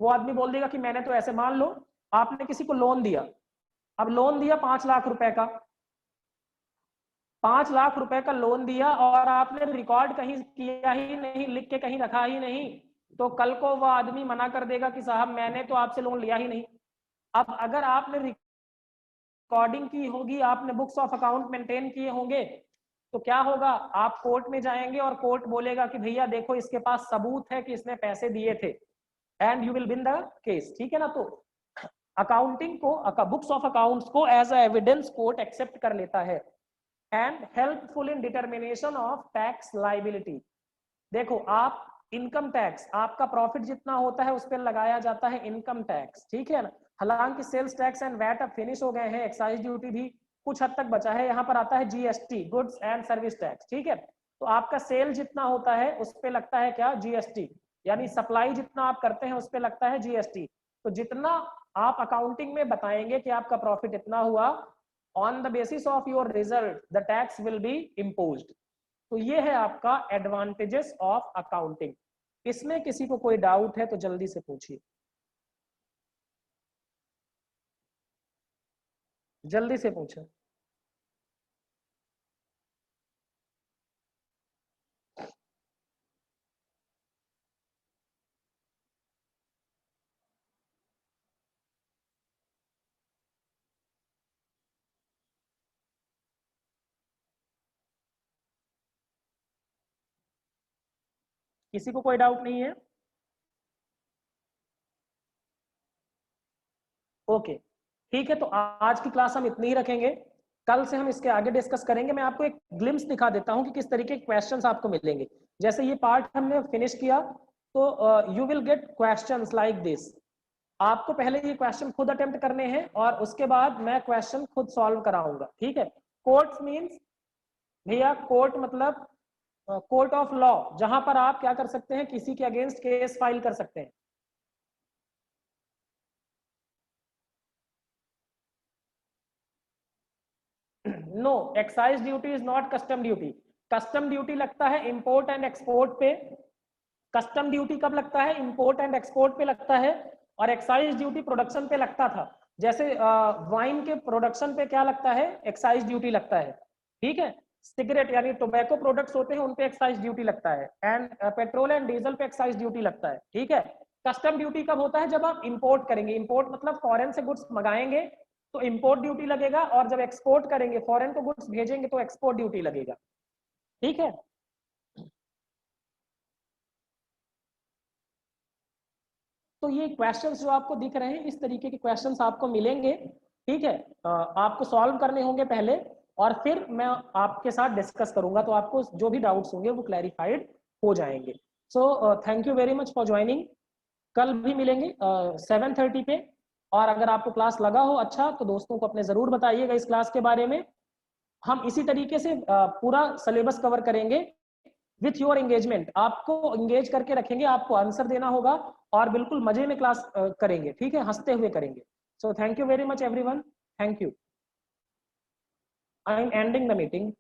वो आदमी बोल देगा कि मैंने तो ऐसे, मान लो आपने किसी को लोन दिया, अब लोन दिया 5 लाख रुपए का, 5 लाख रुपए का लोन दिया और आपने रिकॉर्ड कहीं किया ही नहीं, लिख के कहीं रखा ही नहीं, तो कल को वो आदमी मना कर देगा कि साहब मैंने तो आपसे लोन लिया ही नहीं। अब अगर आपने रिकॉर्डिंग की होगी, आपने बुक्स ऑफ अकाउंट मेंटेन किए होंगे, तो क्या होगा, आप कोर्ट में जाएंगे और कोर्ट बोलेगा कि भैया देखो इसके पास सबूत है कि इसने पैसे दिए थे, and you will win the case. ठीक है ना। तो अकाउंटिंग को, बुक्स ऑफ अकाउंट्स को as a evidence court accept कर लेता है। And helpful in determination of tax liability. देखो आप इनकम टैक्स, आपका प्रॉफिट जितना होता है उस पर लगाया जाता है इनकम टैक्स। ठीक है ना। हालांकि सेल्स टैक्स एंड वैट अब फिनिश हो गए हैं, एक्साइज ड्यूटी भी कुछ हद तक बचा है। यहाँ पर आता है GST, goods and service tax. ठीक है। तो आपका सेल जितना होता है उस पर लगता है क्या, जीएसटी, यानी सप्लाई जितना आप करते हैं उस पर लगता है जीएसटी। तो जितना आप अकाउंटिंग में बताएंगे कि आपका प्रॉफिट इतना हुआ, on the basis of your result the tax will be imposed. तो ये है आपका एडवांटेजेस ऑफ अकाउंटिंग। इसमें किसी को कोई डाउट है तो जल्दी से पूछिए, जल्दी से पूछे। किसी को कोई डाउट नहीं है? ओके ठीक है, तो आज की क्लास हम इतनी ही रखेंगे, कल से हम इसके आगे डिस्कस करेंगे। मैं आपको एक ग्लिम्स दिखा देता हूं कि किस तरीके के क्वेश्चंस आपको मिलेंगे। जैसे ये पार्ट हमने फिनिश किया तो you will gate questions like this. आपको पहले ये क्वेश्चन खुद अटेम्प्ट करने हैं और उसके बाद मैं क्वेश्चन खुद सॉल्व कराऊंगा। ठीक है। कोर्ट्स मींस भैया, कोर्ट मतलब कोर्ट ऑफ लॉ, जहां पर आप क्या कर सकते हैं, किसी के अगेंस्ट केस फाइल कर सकते हैं। No, excise duty is not custom duty. Custom duty लगता है इंपोर्ट एंड एक्सपोर्ट पे। कस्टम ड्यूटी कब लगता है, इंपोर्ट एंड एक्सपोर्ट पे लगता है। और एक्साइज ड्यूटी प्रोडक्शन पे लगता था। जैसे वाइन के प्रोडक्शन पे क्या लगता है, एक्साइज ड्यूटी लगता है। ठीक है। सिगरेट यानी टोबैको प्रोडक्ट्स होते हैं उन पे एक्साइज ड्यूटी लगता है, एंड पेट्रोल एंड डीजल पे एक्साइज ड्यूटी लगता है। ठीक है। कस्टम ड्यूटी कब होता है, जब आप इंपोर्ट करेंगे। इंपोर्ट मतलब फॉरेन से गुड्स मंगाएंगे तो इंपोर्ट ड्यूटी लगेगा, और जब एक्सपोर्ट करेंगे, फॉरेन को गुड्स भेजेंगे तो एक्सपोर्ट ड्यूटी लगेगा। ठीक है, तो ये क्वेश्चंस जो आपको दिख रहे हैं, इस तरीके के क्वेश्चंस आपको मिलेंगे। ठीक है, आपको सॉल्व करने होंगे पहले, और फिर मैं आपके साथ डिस्कस करूंगा, तो आपको जो भी डाउट्स होंगे वो क्लैरिफाइड हो जाएंगे। So thank you very much for joining. कल भी मिलेंगे 7:30 पे, और अगर आपको क्लास लगा हो अच्छा, तो दोस्तों को अपने जरूर बताइएगा इस क्लास के बारे में। हम इसी तरीके से पूरा सिलेबस कवर करेंगे विथ योर एंगेजमेंट। आपको एंगेज करके रखेंगे, आपको आंसर देना होगा, और बिल्कुल मजे में क्लास करेंगे। ठीक है, हंसते हुए करेंगे। So thank you very much everyone, thank you. I am ending the meeting.